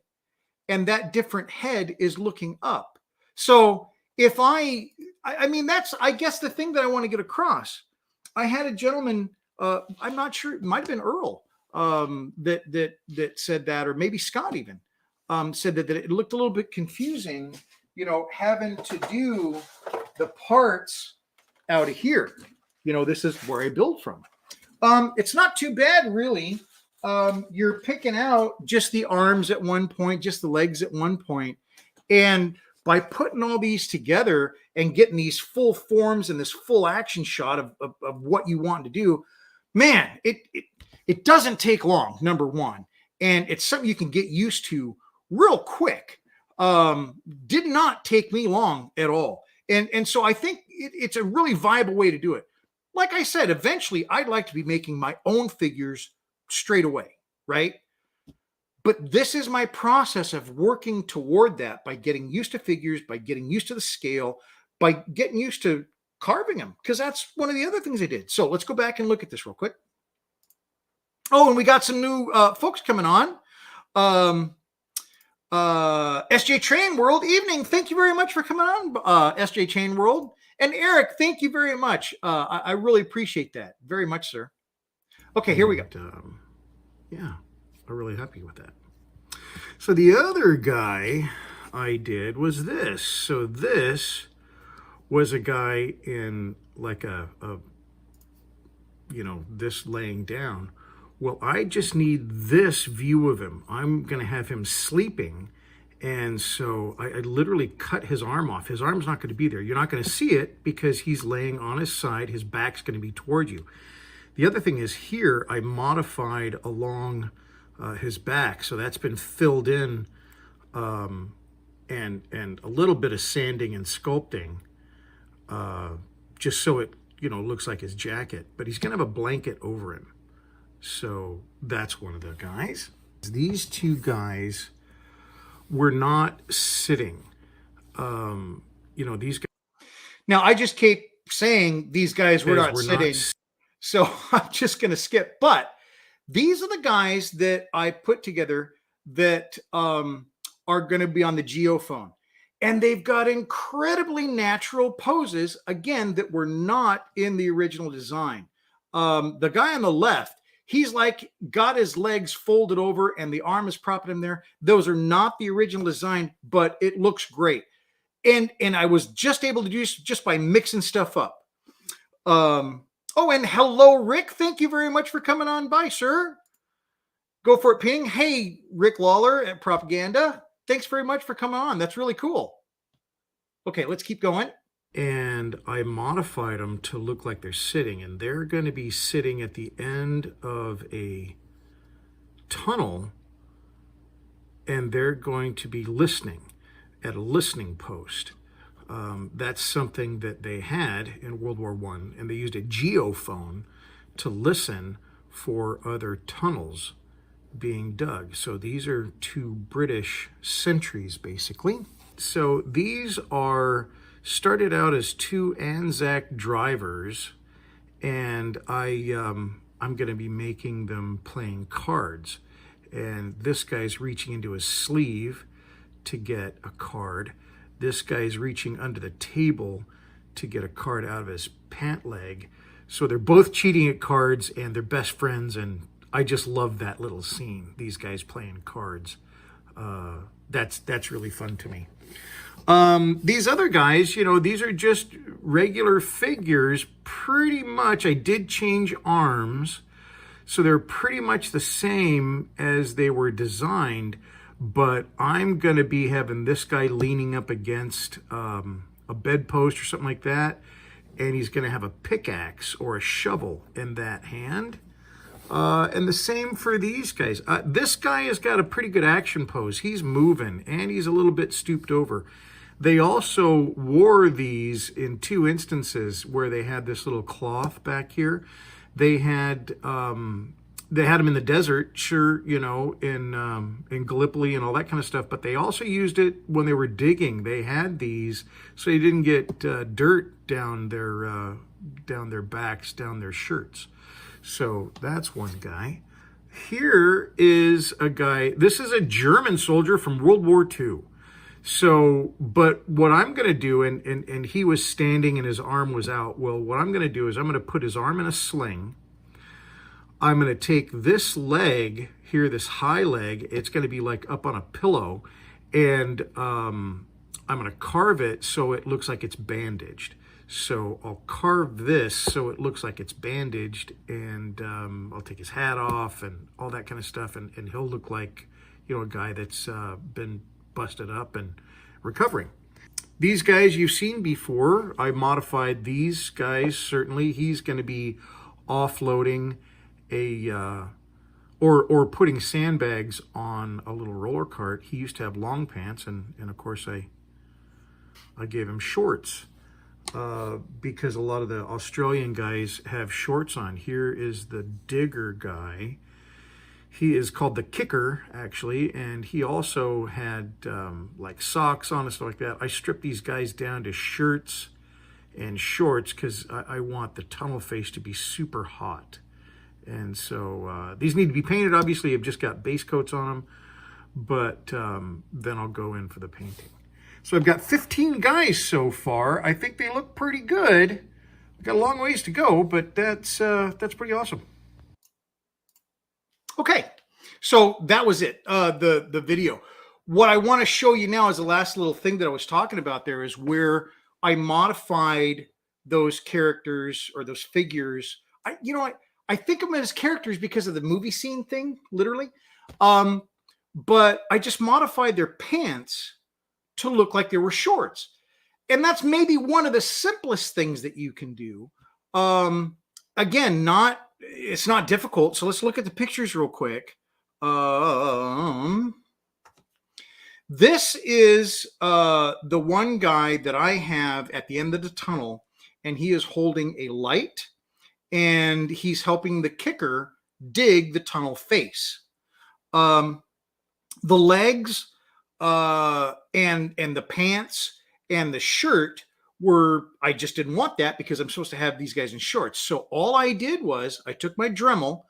and that different head is looking up. So if I mean, that's, I guess, the thing that I want to get across. I had a gentleman, I'm not sure, it might have been Earl, that said that, or maybe Scott even, said that it looked a little bit confusing, you know, having to do the parts out of here. You know, this is where I build from. It's not too bad, really. You're picking out just the arms at one point, just the legs at one point, and by putting all these together and getting these full forms and this full action shot of what you want to do, man, it doesn't take long, number one, and it's something you can get used to real quick. Did not take me long at all, and so I think it's a really viable way to do it. Like I said, eventually I'd like to be making my own figures straight away, right? But this is my process of working toward that by getting used to figures, by getting used to the scale, by getting used to carving them, because that's one of the other things I did. So let's go back and look at this real quick. Oh, and we got some new folks coming on. SJ Train World, evening. Thank you very much for coming on, SJ Train World. And Eric, thank you very much. I really appreciate that. Very much, sir. Okay, here we go. Yeah, I'm really happy with that. So the other guy I did was this. So this was a guy in like a you know, this laying down. Well, I just need this view of him. I'm going to have him sleeping. And so I literally cut his arm off. His arm's not going to be there. You're not going to see it because he's laying on his side. His back's going to be toward you. The other thing is here, I modified along his back. So that's been filled in and a little bit of sanding and sculpting just so it, you know, looks like his jacket. But he's going to have a blanket over him. So that's one of the guys. These two guys were not sitting. You know, these guys. Now, I just keep saying these guys were not sitting. So I'm just going to skip. But these are the guys that I put together that are going to be on the geophone. And they've got incredibly natural poses, again, that were not in the original design. The guy on the left, he's like got his legs folded over and the arm is propping him there. Those are not the original design, but it looks great. And I was just able to do this just by mixing stuff up. Oh, and hello, Rick. Thank you very much for coming on by, sir. Go for it, Ping. Hey, Rick Lawler at Propaganda. Thanks very much for coming on. That's really cool. Okay, let's keep going. And I modified them to look like they're sitting, and they're going to be sitting at the end of a tunnel, and they're going to be listening at a listening post. That's something that they had in World War I, and they used a geophone to listen for other tunnels being dug. So these are two British sentries, basically. So these are started out as two Anzac drivers, and I'm going to be making them playing cards. And this guy's reaching into his sleeve to get a card. This guy's reaching under the table to get a card out of his pant leg. So they're both cheating at cards, and they're best friends, and I just love that little scene, these guys playing cards. That's really fun to me. These other guys, you know, these are just regular figures. Pretty much, I did change arms, so they're pretty much the same as they were designed, but I'm going to be having this guy leaning up against a bedpost or something like that, and he's going to have a pickaxe or a shovel in that hand. And the same for these guys. This guy has got a pretty good action pose. He's moving, and he's a little bit stooped over. They also wore these in two instances where they had this little cloth back here. They had they had them in the desert, sure, you know, in Gallipoli and all that kind of stuff. But they also used it when they were digging. They had these so you didn't get dirt down their backs, down their shirts. So that's one guy. Here is a guy. This is a German soldier from World War II. So, but what I'm going to do, and he was standing and his arm was out. Well, what I'm going to do is I'm going to put his arm in a sling. I'm going to take this leg here, this high leg. It's going to be like up on a pillow. And I'm going to carve it so it looks like it's bandaged. So I'll carve this so it looks like it's bandaged. And I'll take his hat off and all that kind of stuff. And he'll look like, you know, a guy that's been busted up and recovering. These guys you've seen before. I modified these guys. Certainly he's going to be offloading or putting sandbags on a little roller cart. He used to have long pants, and of course I gave him shorts because a lot of the Australian guys have shorts on. Here is the digger guy. He is called the kicker, actually, and he also had like socks on and stuff like that. I stripped these guys down to shirts and shorts because I want the tunnel face to be super hot. And so these need to be painted. Obviously, I've just got base coats on them, but then I'll go in for the painting. So I've got 15 guys so far. I think they look pretty good. I've got a long ways to go, but that's pretty awesome. Okay, so that was it, the video. What I want to show you now is the last little thing that I was talking about there is where I modified those characters or those figures. I think of them as characters because of the movie scene thing, literally. But I just modified their pants to look like they were shorts. And that's maybe one of the simplest things that you can do. Again, it's not difficult. So let's look at the pictures real quick. This is the one guy that I have at the end of the tunnel, and he is holding a light, and he's helping the kicker dig the tunnel face. The legs and the pants and the shirt I just didn't want that because I'm supposed to have these guys in shorts. So all I did was I took my Dremel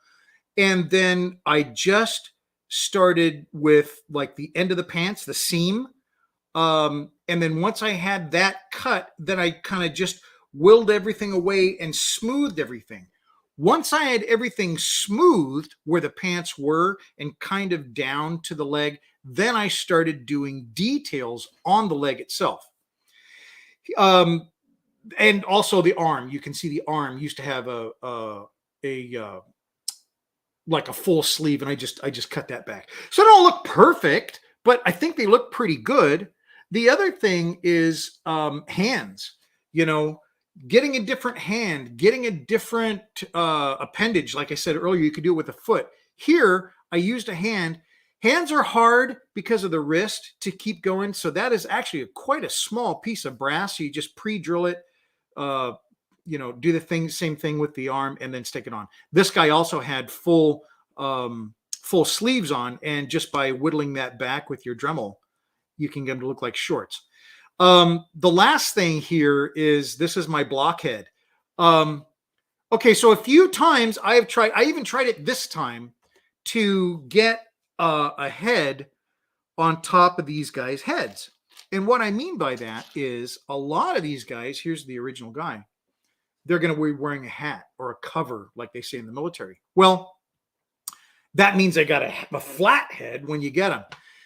and then I just started with like the end of the pants, the seam. And then once I had that cut, then I kind of just willed everything away and smoothed everything. Once I had everything smoothed where the pants were and kind of down to the leg, then I started doing details on the leg itself. And also the arm. You can see the arm used to have like a full sleeve, and I just cut that back. So they don't look perfect, but I think they look pretty good. The other thing is hands. You know, getting a different hand, getting a different appendage. Like I said earlier, you could do it with a foot. Here, I used a hand. Hands are hard because of the wrist to keep going. So that is actually quite a small piece of brass. So you just pre-drill it, do the same thing with the arm and then stick it on. This guy also had full sleeves on, and just by whittling that back with your Dremel, you can get them to look like shorts. The last thing here is, this is my blockhead. Okay, so a few times I even tried it this time to get a head on top of these guys' heads. And what I mean by that is a lot of these guys, here's the original guy, they're going to be wearing a hat or a cover, like they say in the military. Well, that means they got a flat head when you get them.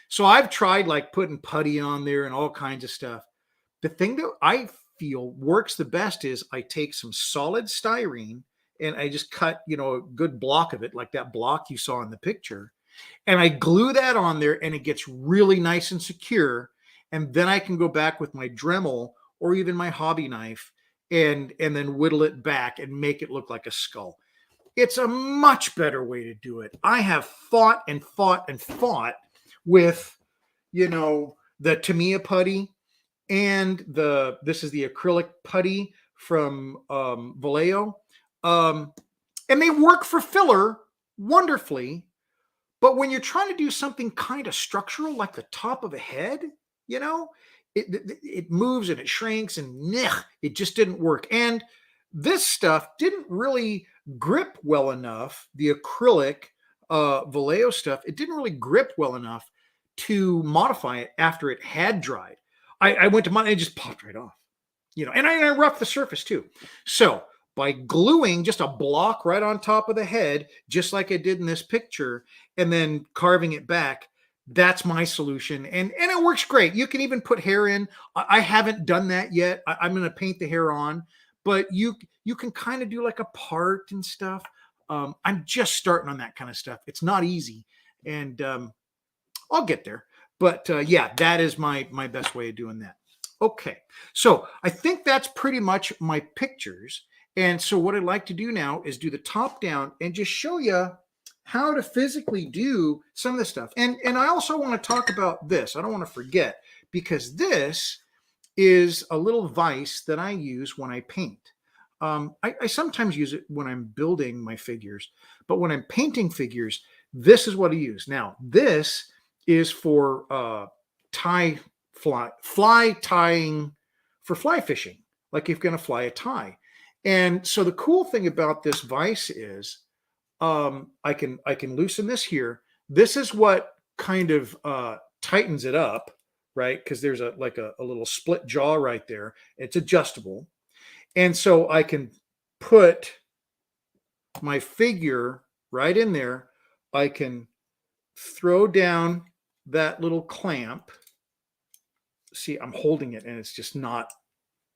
So I've tried like putting putty on there and all kinds of stuff. The thing that I feel works the best is I take some solid styrene and I just cut, a good block of it, like that block you saw in the picture. And I glue that on there and it gets really nice and secure. And then I can go back with my Dremel or even my hobby knife and then whittle it back and make it look like a skull. It's a much better way to do it. I have fought and fought and fought with, the Tamiya putty and this is the acrylic putty from Vallejo. And they work for filler, wonderfully. But when you're trying to do something kind of structural, like the top of a head, you know, it moves and it shrinks and it just didn't work. And this stuff didn't really grip well enough. The acrylic Vallejo stuff, it didn't really grip well enough to modify it after it had dried. I went to mine and it just popped right off, and I roughed the surface too. So by gluing just a block right on top of the head, just like I did in this picture, and then carving it back, that's my solution. And it works great. You can even put hair in. I haven't done that yet. I'm going to paint the hair on, but you can kind of do like a part and stuff. I'm just starting on that kind of stuff. It's not easy, and I'll get there. But yeah, that is my best way of doing that. Okay, so I think that's pretty much my pictures. And so what I'd like to do now is do the top down and just show you how to physically do some of this stuff. And I also want to talk about this. I don't want to forget, because this is a little vise that I use when I paint. I sometimes use it when I'm building my figures, but when I'm painting figures, this is what I use. Now, this is for fly tying, for fly fishing, like if you're going to fly a tie. And so the cool thing about this vise is I can loosen this here. This is what kind of tightens it up, right? Because there's a little split jaw right there. It's adjustable. And so I can put my figure right in there. I can throw down that little clamp. See, I'm holding it and it's just not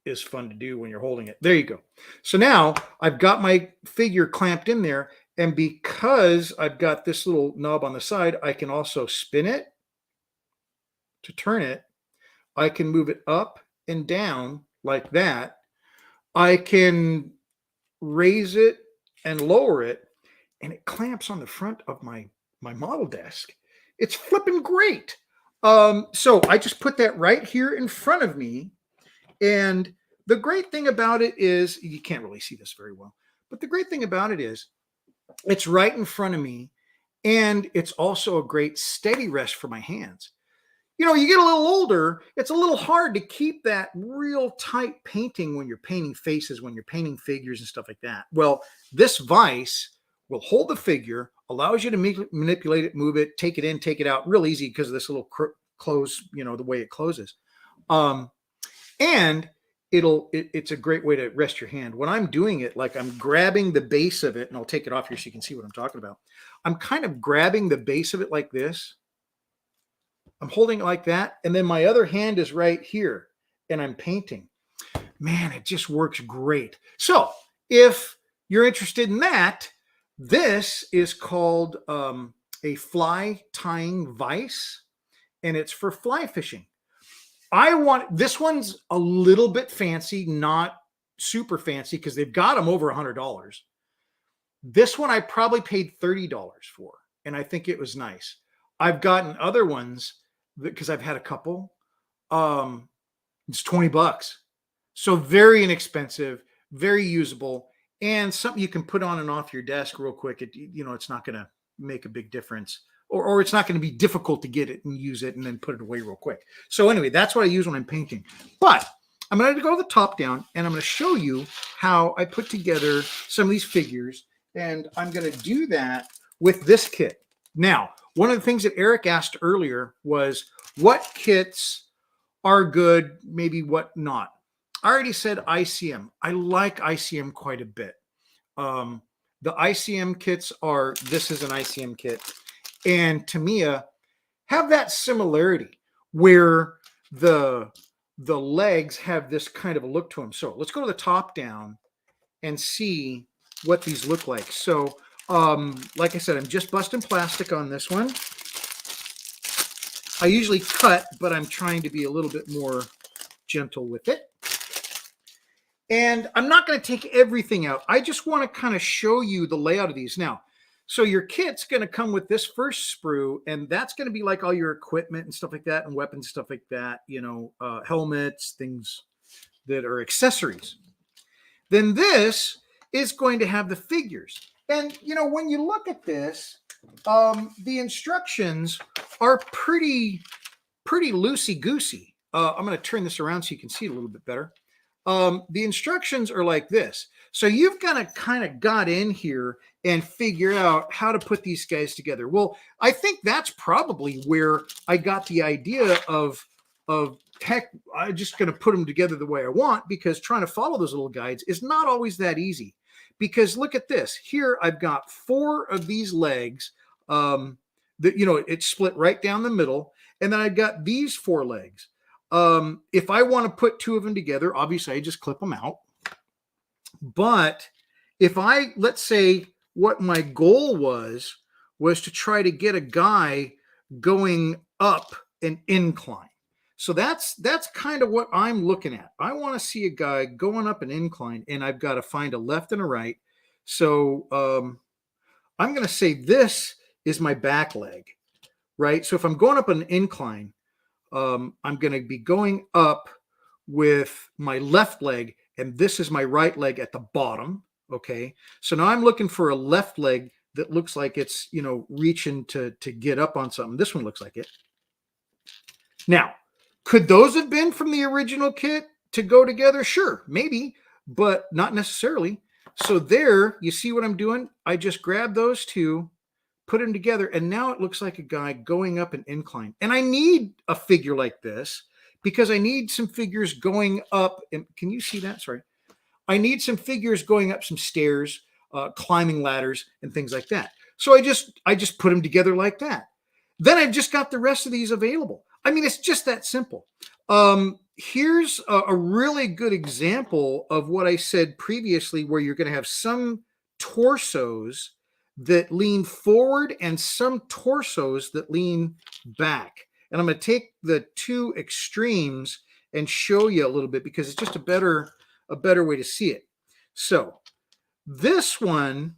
as fun to do when you're holding it. There you go. So now I've got my figure clamped in there. And because I've got this little knob on the side, I can also spin it to turn it. I can move it up and down like that. I can raise it and lower it, and it clamps on the front of my model desk. It's flipping great. So I just put that right here in front of me. And the great thing about it is, you can't really see this very well, but the great thing about it is it's right in front of me. And it's also a great steady rest for my hands. You get a little older, it's a little hard to keep that real tight painting when you're painting faces, when you're painting figures and stuff like that. Well, this vise will hold the figure, allows you to manipulate it, move it, take it in, take it out real easy because of this little close, the way it closes. And it's a great way to rest your hand. When I'm doing it, like I'm grabbing the base of it, and I'll take it off here so you can see what I'm talking about. I'm kind of grabbing the base of it like this. I'm holding it like that. And then my other hand is right here and I'm painting. Man, it just works great. So if you're interested in that, this is called a fly tying vise, and it's for fly fishing. This one's a little bit fancy, not super fancy, because they've got them over $100. This one I probably paid $30 for, and I think it was nice. I've gotten other ones because I've had a couple. It's $20. So very inexpensive, very usable, and something you can put on and off your desk real quick. It's not going to make a big difference. Or it's not going to be difficult to get it and use it and then put it away real quick. So anyway, that's what I use when I'm painting. But I'm going to go to the top down, and I'm going to show you how I put together some of these figures. And I'm going to do that with this kit. Now, one of the things that Eric asked earlier was what kits are good, maybe what not. I already said ICM. I like ICM quite a bit. The ICM kits this is an ICM kit, and Tamiya have that similarity where the legs have this kind of a look to them. So let's go to the top down and see what these look like. So like I said, I'm just busting plastic on this one. I usually cut, but I'm trying to be a little bit more gentle with it. And I'm not going to take everything out. I just want to kind of show you the layout of these. Now, so your kit's going to come with this first sprue, and that's going to be like all your equipment and stuff like that, and weapons, stuff like that, helmets, things that are accessories. Then this is going to have the figures. And, you know, when you look at this, the instructions are pretty loosey-goosey. I'm going to turn this around so you can see it a little bit better. The instructions are like this. So you've got to kind of got in here and figure out how to put these guys together. Well, I think that's probably where I got the idea of heck, I'm just going to put them together the way I want, because trying to follow those little guides is not always that easy. Because look at this. Here I've got 4 of these legs that, you know, it's split right down the middle. And then I've got these 4 legs. If I want to put 2 of them together, obviously I just clip them out. But if let's say what my goal was to try to get a guy going up an incline. So that's kind of what I'm looking at. I want to see a guy going up an incline, and I've got to find a left and a right. So I'm going to say this is my back leg, right? So if I'm going up an incline, I'm going to be going up with my left leg, and this is my right leg at the bottom. Okay. So now I'm looking for a left leg that looks like it's, you know, reaching to get up on something. This one looks like it. Now, could those have been from the original kit to go together? Sure, maybe, but not necessarily. So there, you see what I'm doing? I just grab those 2, put them together, and now it looks like a guy going up an incline. And I need a figure like this because I need some figures going up. And can you see that? Sorry. I need some figures going up some stairs, climbing ladders, and things like that. So I just put them together like that. Then I've just got the rest of these available. I mean, it's just that simple. Here's a really good example of what I said previously, where you're going to have some torsos that lean forward and some torsos that lean back. And I'm going to take the 2 extremes and show you a little bit, because it's just a better way to see it. So this one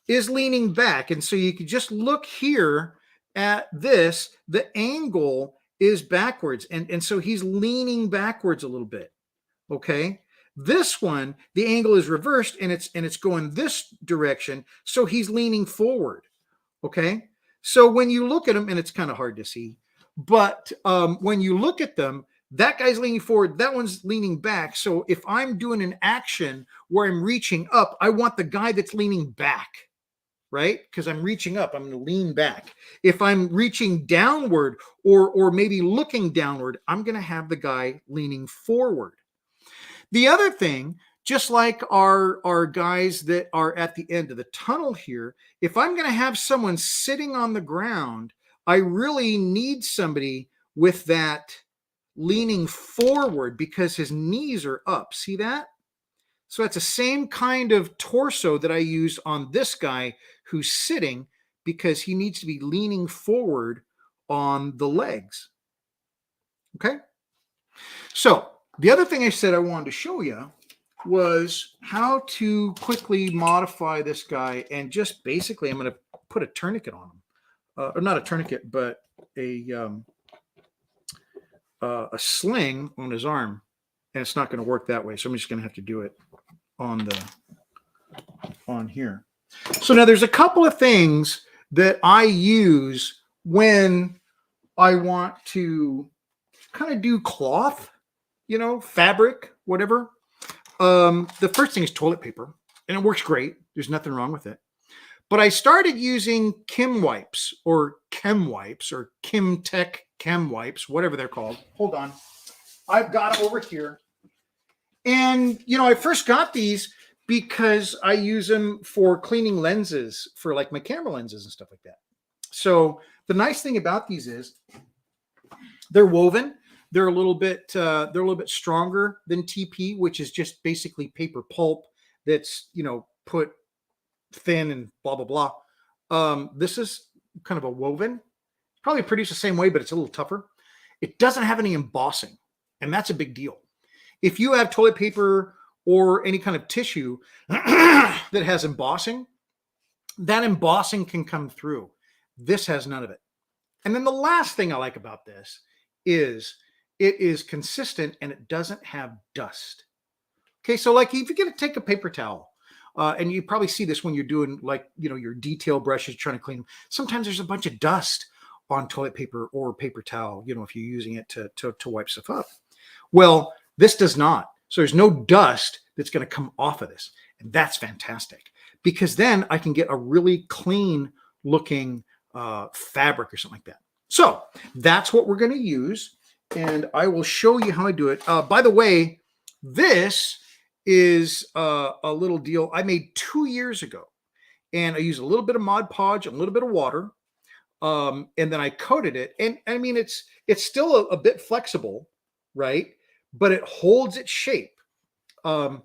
is leaning back. And so you can just look here at this, the angle is backwards. And so he's leaning backwards a little bit. Okay. This one, the angle is reversed, and it's going this direction. So he's leaning forward. Okay. So when you look at him, and it's kind of hard to see, but when you look at them, that guy's leaning forward, that one's leaning back. So if I'm doing an action where I'm reaching up, I want the guy that's leaning back, right? Because I'm reaching up, I'm going to lean back. If I'm reaching downward or maybe looking downward, I'm going to have the guy leaning forward. The other thing, just like our guys that are at the end of the tunnel here, if I'm going to have someone sitting on the ground, I really need somebody with that leaning forward because his knees are up. See that? So that's the same kind of torso that I use on this guy who's sitting, because he needs to be leaning forward on the legs. Okay? So the other thing I said I wanted to show you was how to quickly modify this guy, and just basically I'm going to put a tourniquet on him. Or not a tourniquet, but a sling on his arm, and it's not going to work that way. So I'm just going to have to do it on here. So now there's a couple of things that I use when I want to kind of do cloth, you know, fabric, whatever. The first thing is toilet paper, and it works great. There's nothing wrong with it. But I started using Kim wipes or Chem wipes or Kim Tech Chem wipes, whatever they're called. Hold on. I've got them over here. And, you know, I first got these because I use them for cleaning lenses for like my camera lenses and stuff like that. So the nice thing about these is they're woven. They're a little bit stronger than TP, which is just basically paper pulp that's, you know, put thin and blah, blah, blah. This is kind of a woven, probably produced the same way, but it's a little tougher. It doesn't have any embossing, and that's a big deal. If you have toilet paper or any kind of tissue that has embossing, that embossing can come through. This has none of it. And then the last thing I like about this is it is consistent and it doesn't have dust. Okay, so like if you take a paper towel, And you probably see this when you're doing like, your detail brushes, trying to clean them. Sometimes there's a bunch of dust on toilet paper or paper towel, if you're using it to wipe stuff up. Well, this does not. So there's no dust that's going to come off of this. And that's fantastic, because then I can get a really clean looking fabric or something like that. So that's what we're going to use. And I will show you how I do it. By the way, this is a little deal I made 2 years ago. And I used a little bit of Mod Podge, a little bit of water. And then I coated it. And I mean, it's still a bit flexible, right? But it holds its shape. And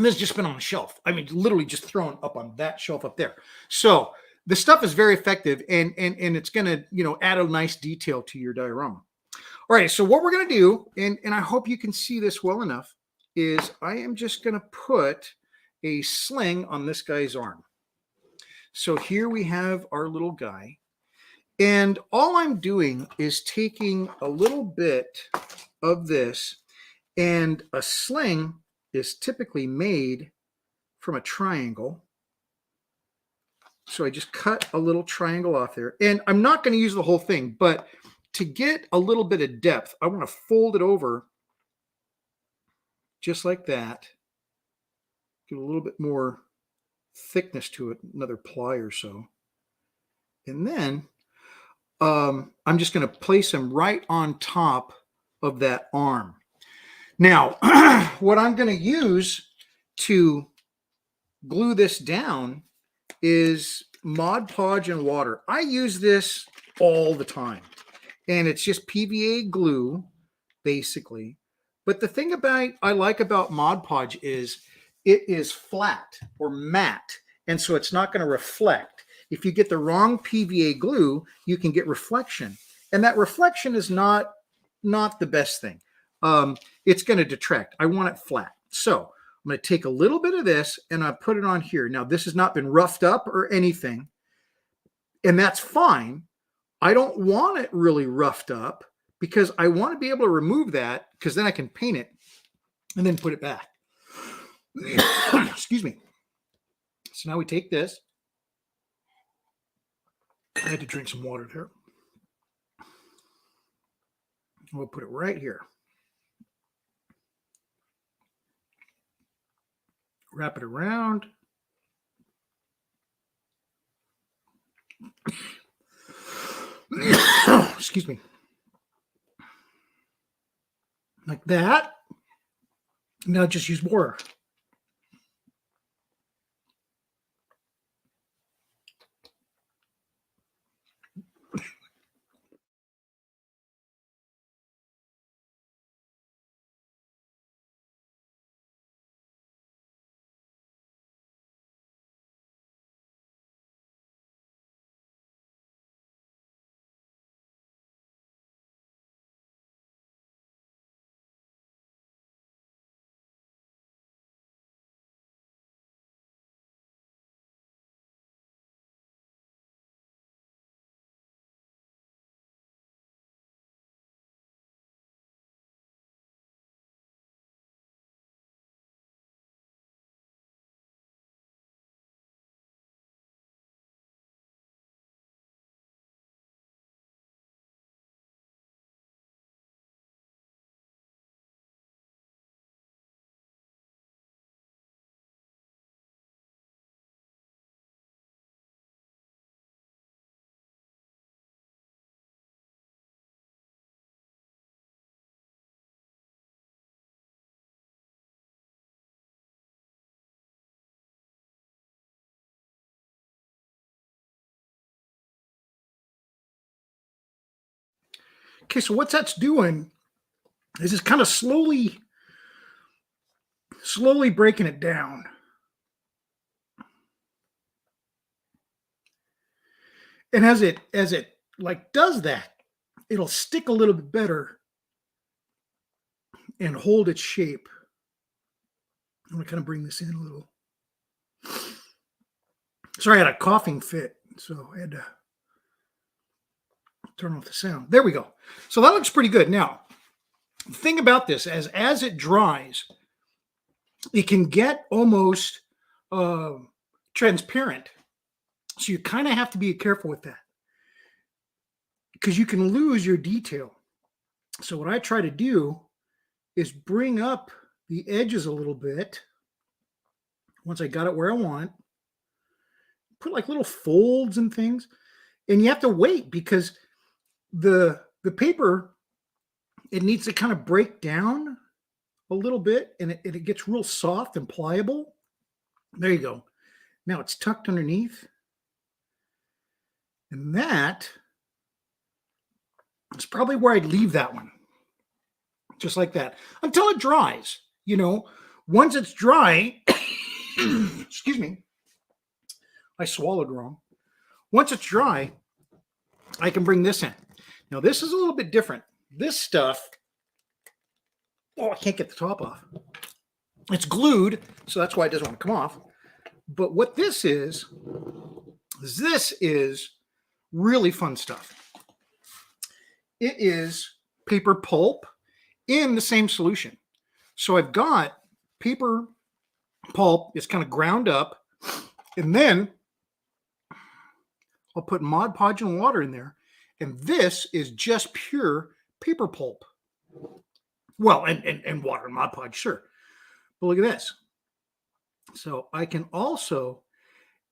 this has just been on the shelf. I mean, literally just thrown up on that shelf up there. So the stuff is very effective, and it's going to, add a nice detail to your diorama. All right, so what we're going to do, and I hope you can see this well enough, is I am just going to put a sling on this guy's arm. So here we have our little guy. And all I'm doing is taking a little bit of this, and a sling is typically made from a triangle. So I just cut a little triangle off there. And I'm not going to use the whole thing, but to get a little bit of depth, I want to fold it over just like that. Get a little bit more thickness to it, another ply or so. And then I'm just going to place them right on top of that arm. Now, what I'm going to use to glue this down is Mod Podge and water. I use this all the time. And it's just PVA glue, basically. But the thing I like about Mod Podge is it is flat or matte. And so it's not going to reflect. If you get the wrong PVA glue, you can get reflection. And that reflection is not the best thing. It's going to detract. I want it flat. So I'm going to take a little bit of this and I put it on here. Now, this has not been roughed up or anything. And that's fine. I don't want it really roughed up because I want to be able to remove that, because then I can paint it and then put it back. Excuse me. So now we take this. I had to drink some water there. We'll put it right here. Wrap it around. Excuse me. Like that. Now just use water. Okay, so what that's doing is it's kind of slowly breaking it down. And as it like does that, it'll stick a little bit better and hold its shape. I'm gonna kind of bring this in a little. Sorry, I had a coughing fit, so I had to turn off the sound. There we go. So that looks pretty good. Now, the thing about this, as it dries, it can get almost uh, transparent. So you kind of have to be careful with that because you can lose your detail. So what I try to do is bring up the edges a little bit. Once I got it where I want, put like little folds and things. And you have to wait because the paper, it needs to kind of break down a little bit, and it gets real soft and pliable. There you go. Now it's tucked underneath. And that is probably where I'd leave that one. Just like that. Until it dries. Once it's dry, excuse me, I swallowed wrong. Once it's dry, I can bring this in. Now, this is a little bit different. This stuff, I can't get the top off. It's glued, so that's why it doesn't want to come off. But what this is really fun stuff. It is paper pulp in the same solution. So I've got paper pulp. It's kind of ground up. And then I'll put Mod Podge and water in there. And this is just pure paper pulp. Well, and water and Mod Podge, sure. But look at this. So I can also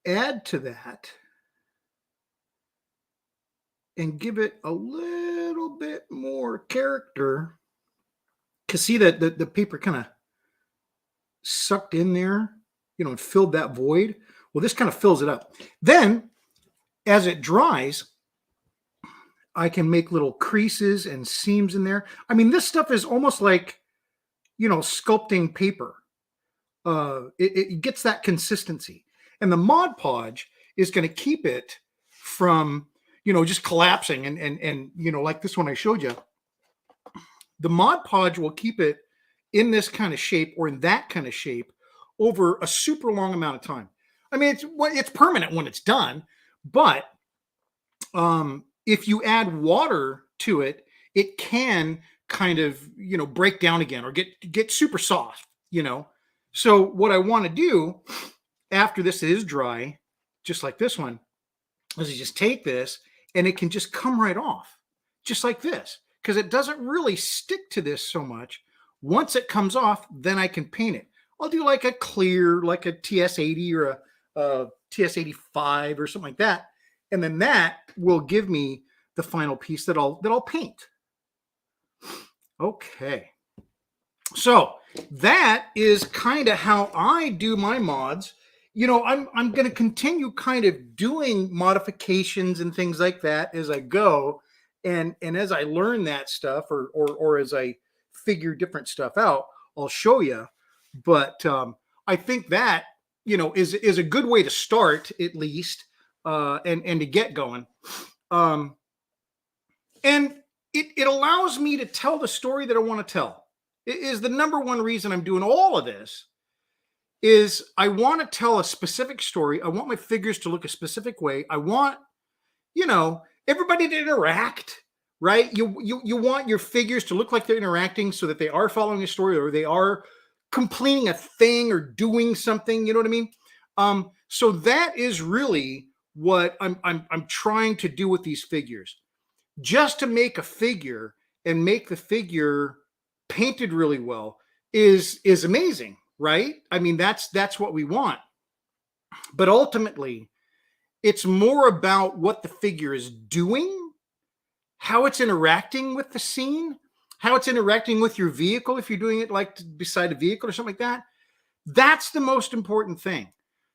add to that and give it a little bit more character. Because see that the paper kind of sucked in there, and filled that void. Well, this kind of fills it up. Then, as it dries, I can make little creases and seams in there. I mean, this stuff is almost like, sculpting paper. It gets that consistency. And the Mod Podge is going to keep it from, just collapsing. And like this one I showed you, the Mod Podge will keep it in this kind of shape or in that kind of shape over a super long amount of time. I mean, it's permanent when it's done, but if you add water to it, it can kind of, break down again or get super soft, So what I want to do after this is dry, just like this one, is I just take this and it can just come right off, just like this, because it doesn't really stick to this so much. Once it comes off, then I can paint it. I'll do like a clear, like a TS80 or a TS85 or something like that. And then that will give me the final piece that I'll paint. Okay. So that is kind of how I do my mods. I'm going to continue kind of doing modifications and things like that as I go. And as I learn that stuff or as I figure different stuff out, I'll show you. But I think that, is a good way to start at least and to get going. And it allows me to tell the story that I want to tell. It is the number one reason I'm doing all of this is I want to tell a specific story. I want my figures to look a specific way. I want, everybody to interact, right? You want your figures to look like they're interacting so that they are following a story or they are completing a thing or doing something. You know what I mean? So that is really what I'm trying to do with these figures. Just to make a figure and make the figure painted really well is amazing, right? I mean, that's what we want. But ultimately, it's more about what the figure is doing, how it's interacting with the scene, how it's interacting with your vehicle if you're doing it like beside a vehicle or something like that. That's the most important thing.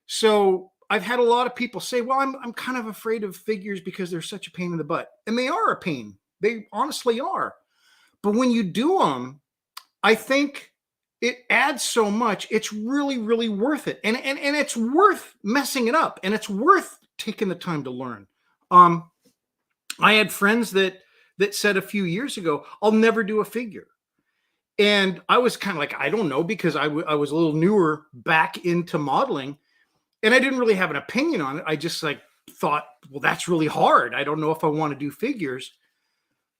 So I've had a lot of people say, well, I'm kind of afraid of figures because they're such a pain in the butt. And they are a pain. They honestly are. But when you do them, I think it adds so much. It's really, really worth it. And it's worth messing it up. And it's worth taking the time to learn. I had friends that said a few years ago, I'll never do a figure. And I was kind of like, I don't know, because I was a little newer back into modeling. And I didn't really have an opinion on it. I just thought, well, that's really hard. I don't know if I want to do figures.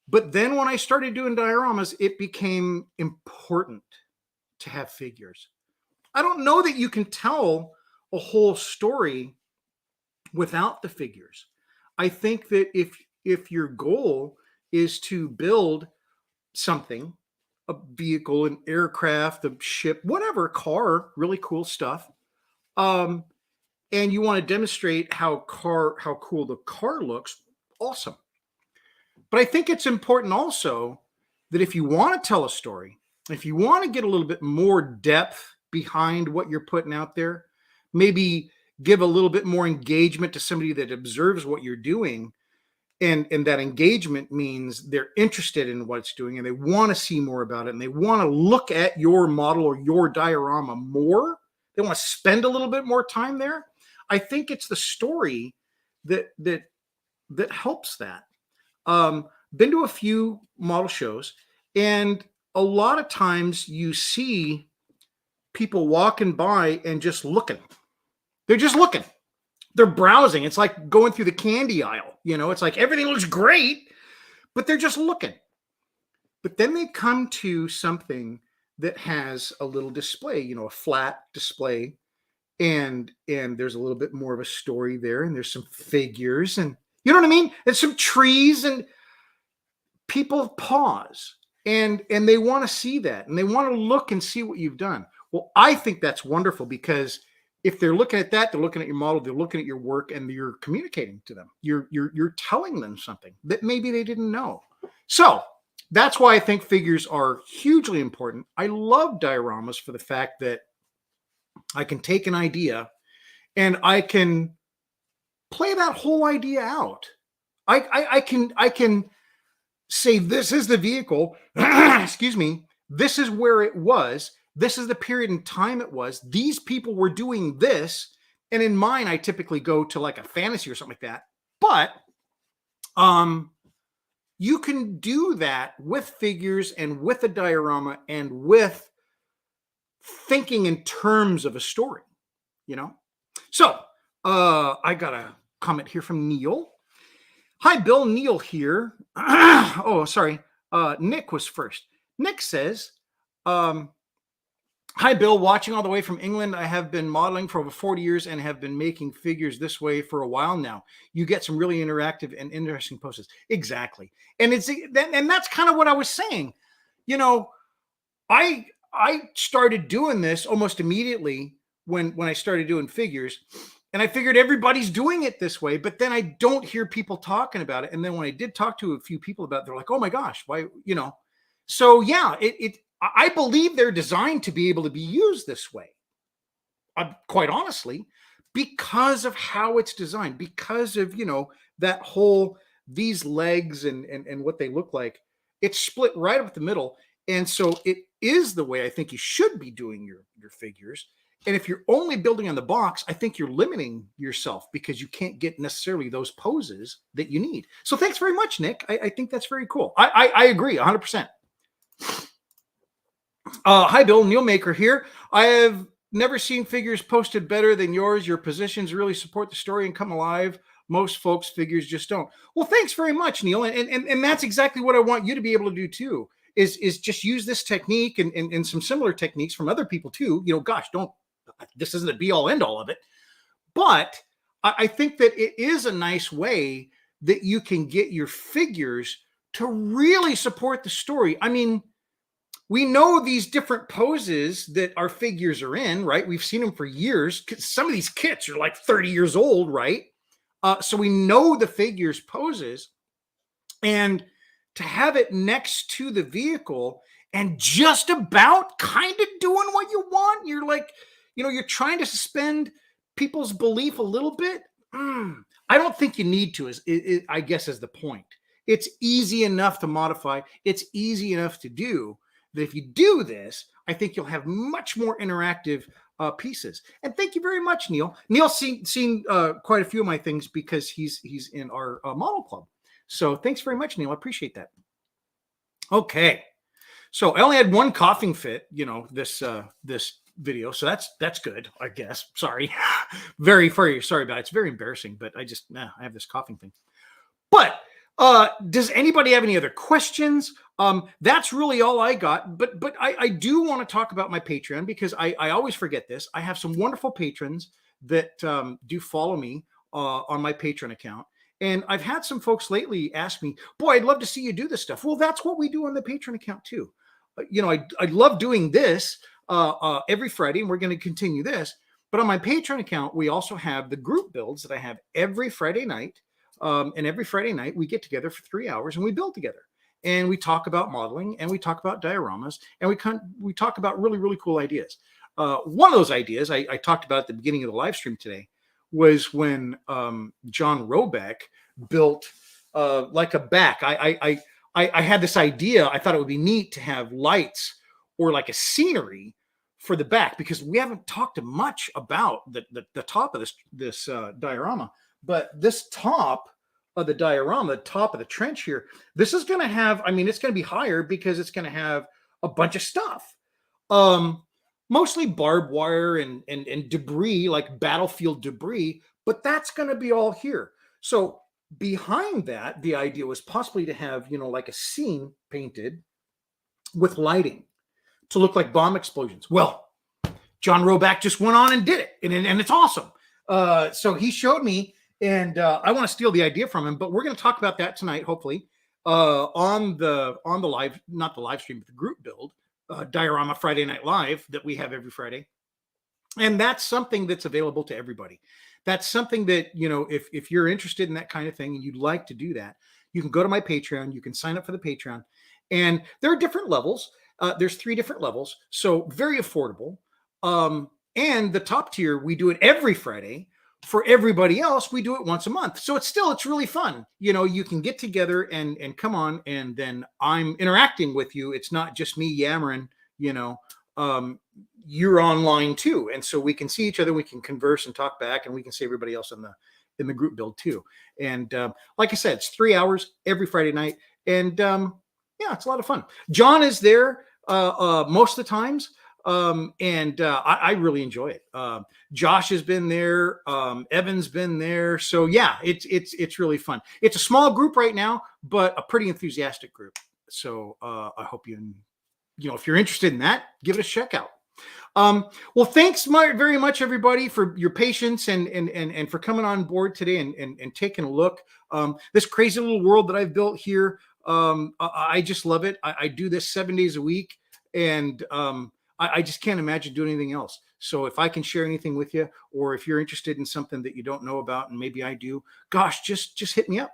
But then when I started doing dioramas, it became important to have figures. I don't know that you can tell a whole story without the figures. I think that if your goal is to build something, a vehicle, an aircraft, a ship, whatever, a car, really cool stuff, um, and you want to demonstrate how cool the car looks, awesome. But I think it's important also that if you want to tell a story, if you want to get a little bit more depth behind what you're putting out there, maybe give a little bit more engagement to somebody that observes what you're doing. And that engagement means they're interested in what it's doing and they want to see more about it and they want to look at your model or your diorama more. They want to spend a little bit more time there. I think it's the story that helps that. Been to a few model shows, and a lot of times you see people walking by and just looking. They're just looking. They're browsing. It's like going through the candy aisle. It's like everything looks great, but they're just looking. But then they come to something that has a little display, a flat display, and there's a little bit more of a story there, and there's some figures, and you know what I mean? There's some trees, and people pause and they want to see that, and they want to look and see what you've done. Well, I think that's wonderful, because if they're looking at that, they're looking at your model, they're looking at your work, and you're communicating to them. You're telling them something that maybe they didn't know. So that's why I think figures are hugely important. I love dioramas for the fact that I can take an idea and I can play that whole idea out. I can say, this is the vehicle, excuse me, this is where it was, this is the period in time it was, these people were doing this. And in mine, I typically go to like a fantasy or something like that. But you can do that with figures and with a diorama and with thinking in terms of a story, So I got a comment here from Neil. Hi, Bill. Neil here. Oh, sorry. Nick was first. Nick says, hi, Bill. Watching all the way from England. I have been modeling for over 40 years and have been making figures this way for a while now. You get some really interactive and interesting poses. Exactly. And that's kind of what I was saying. I started doing this almost immediately when I started doing figures. And I figured everybody's doing it this way, but then I don't hear people talking about it. And then when I did talk to a few people about it, they're like, oh my gosh, why, So yeah, I believe they're designed to be able to be used this way. Quite honestly, because of how it's designed, because of, that whole, these legs and what they look like, it's split right up the middle. And so it is the way I think you should be doing your figures. And if you're only building on the box, I think you're limiting yourself because you can't get necessarily those poses that you need. So thanks very much, Nick. I think that's very cool. I agree 100%. Hi, Bill. Neil Maker here. I have never seen figures posted better than yours. Your positions really support the story and come alive. Most folks' figures just don't. Well, thanks very much, Neil. And that's exactly what I want you to be able to do too, is just use this technique and some similar techniques from other people too. This isn't a be all end all of it, but I think that it is a nice way that you can get your figures to really support the story. I mean, we know these different poses that our figures are in, right? We've seen them for years. Some of these kits are like 30 years old, right? So we know the figures poses, and to have it next to the vehicle and just about kind of doing what you want, you're like, you're trying to suspend people's belief a little bit. I don't think you need to, I guess is the point. It's easy enough to modify. It's easy enough to do that if you do this, I think you'll have much more interactive pieces. And thank you very much, Neil. Neil's seen quite a few of my things because he's in our model club. So thanks very much, Neil. I appreciate that. Okay. So I only had one coughing fit, this video. So that's good, I guess. Sorry. Very sorry about it. It's very embarrassing, but I have this coughing thing. But does anybody have any other questions? That's really all I got. But I do want to talk about my Patreon because I always forget this. I have some wonderful patrons that do follow me on my Patreon account. And I've had some folks lately ask me, boy, I'd love to see you do this stuff. Well, that's what we do on the Patreon account too. I love doing this every Friday, and we're going to continue this. But on my Patreon account, we also have the group builds that I have every Friday night. And every Friday night, we get together for 3 hours and we build together. And we talk about modeling, and we talk about dioramas, and we talk about really, really cool ideas. One of those ideas I talked about at the beginning of the live stream today was when John Robeck built like a back. I had this idea. I thought it would be neat to have lights or like a scenery for the back, because we haven't talked much about the top of this diorama. But this top of the diorama, the top of the trench here, this is going to have, I mean, it's going to be higher because it's going to have a bunch of stuff. Mostly barbed wire and debris, like battlefield debris, but that's going to be all here. So behind that, the idea was possibly to have, like a scene painted with lighting to look like bomb explosions. Well, John Roback just went on and did it, and it's awesome. So he showed me, and I want to steal the idea from him, but we're going to talk about that tonight, hopefully, on the live, not the live stream, but the group build, Diorama Friday Night Live that we have every Friday. And that's something that's available to everybody. That's something that, if you're interested in that kind of thing and you'd like to do that, you can go to my Patreon, you can sign up for the Patreon, and there are different levels. There's 3 different levels, so very affordable. And the top tier, we do it every Friday. For everybody else, we do it once a month. So it's really fun. You can get together and come on, and then I'm interacting with you. It's not just me yammering, you're online too. And so we can see each other, we can converse and talk back, and we can see everybody else in the group build too. And like I said, it's 3 hours every Friday night. And yeah, it's a lot of fun. John is there most of the times. I really enjoy it. Josh has been there. Evan's been there. So yeah, it's really fun. It's a small group right now, but a pretty enthusiastic group. So I hope if you're interested in that, give it a check out. Well, thanks very much, everybody, for your patience and for coming on board today and taking a look. This crazy little world that I've built here. I just love it. I do this 7 days a week, and I just can't imagine doing anything else. So if I can share anything with you, or if you're interested in something that you don't know about, and maybe I do, gosh, just hit me up.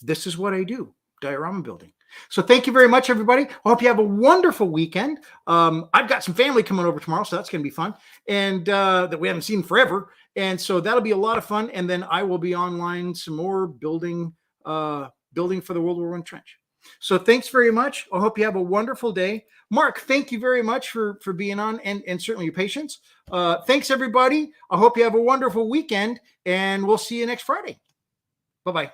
This is what I do, diorama building. So thank you very much, everybody. I hope you have a wonderful weekend. I've got some family coming over tomorrow, so that's going to be fun, and that we haven't seen forever. And so that'll be a lot of fun. And then I will be online some more building for the World War I trench. So thanks very much. I hope you have a wonderful day. Mark, thank you very much for being on, and certainly your patience. Thanks, everybody. I hope you have a wonderful weekend, and we'll see you next Friday. Bye-bye.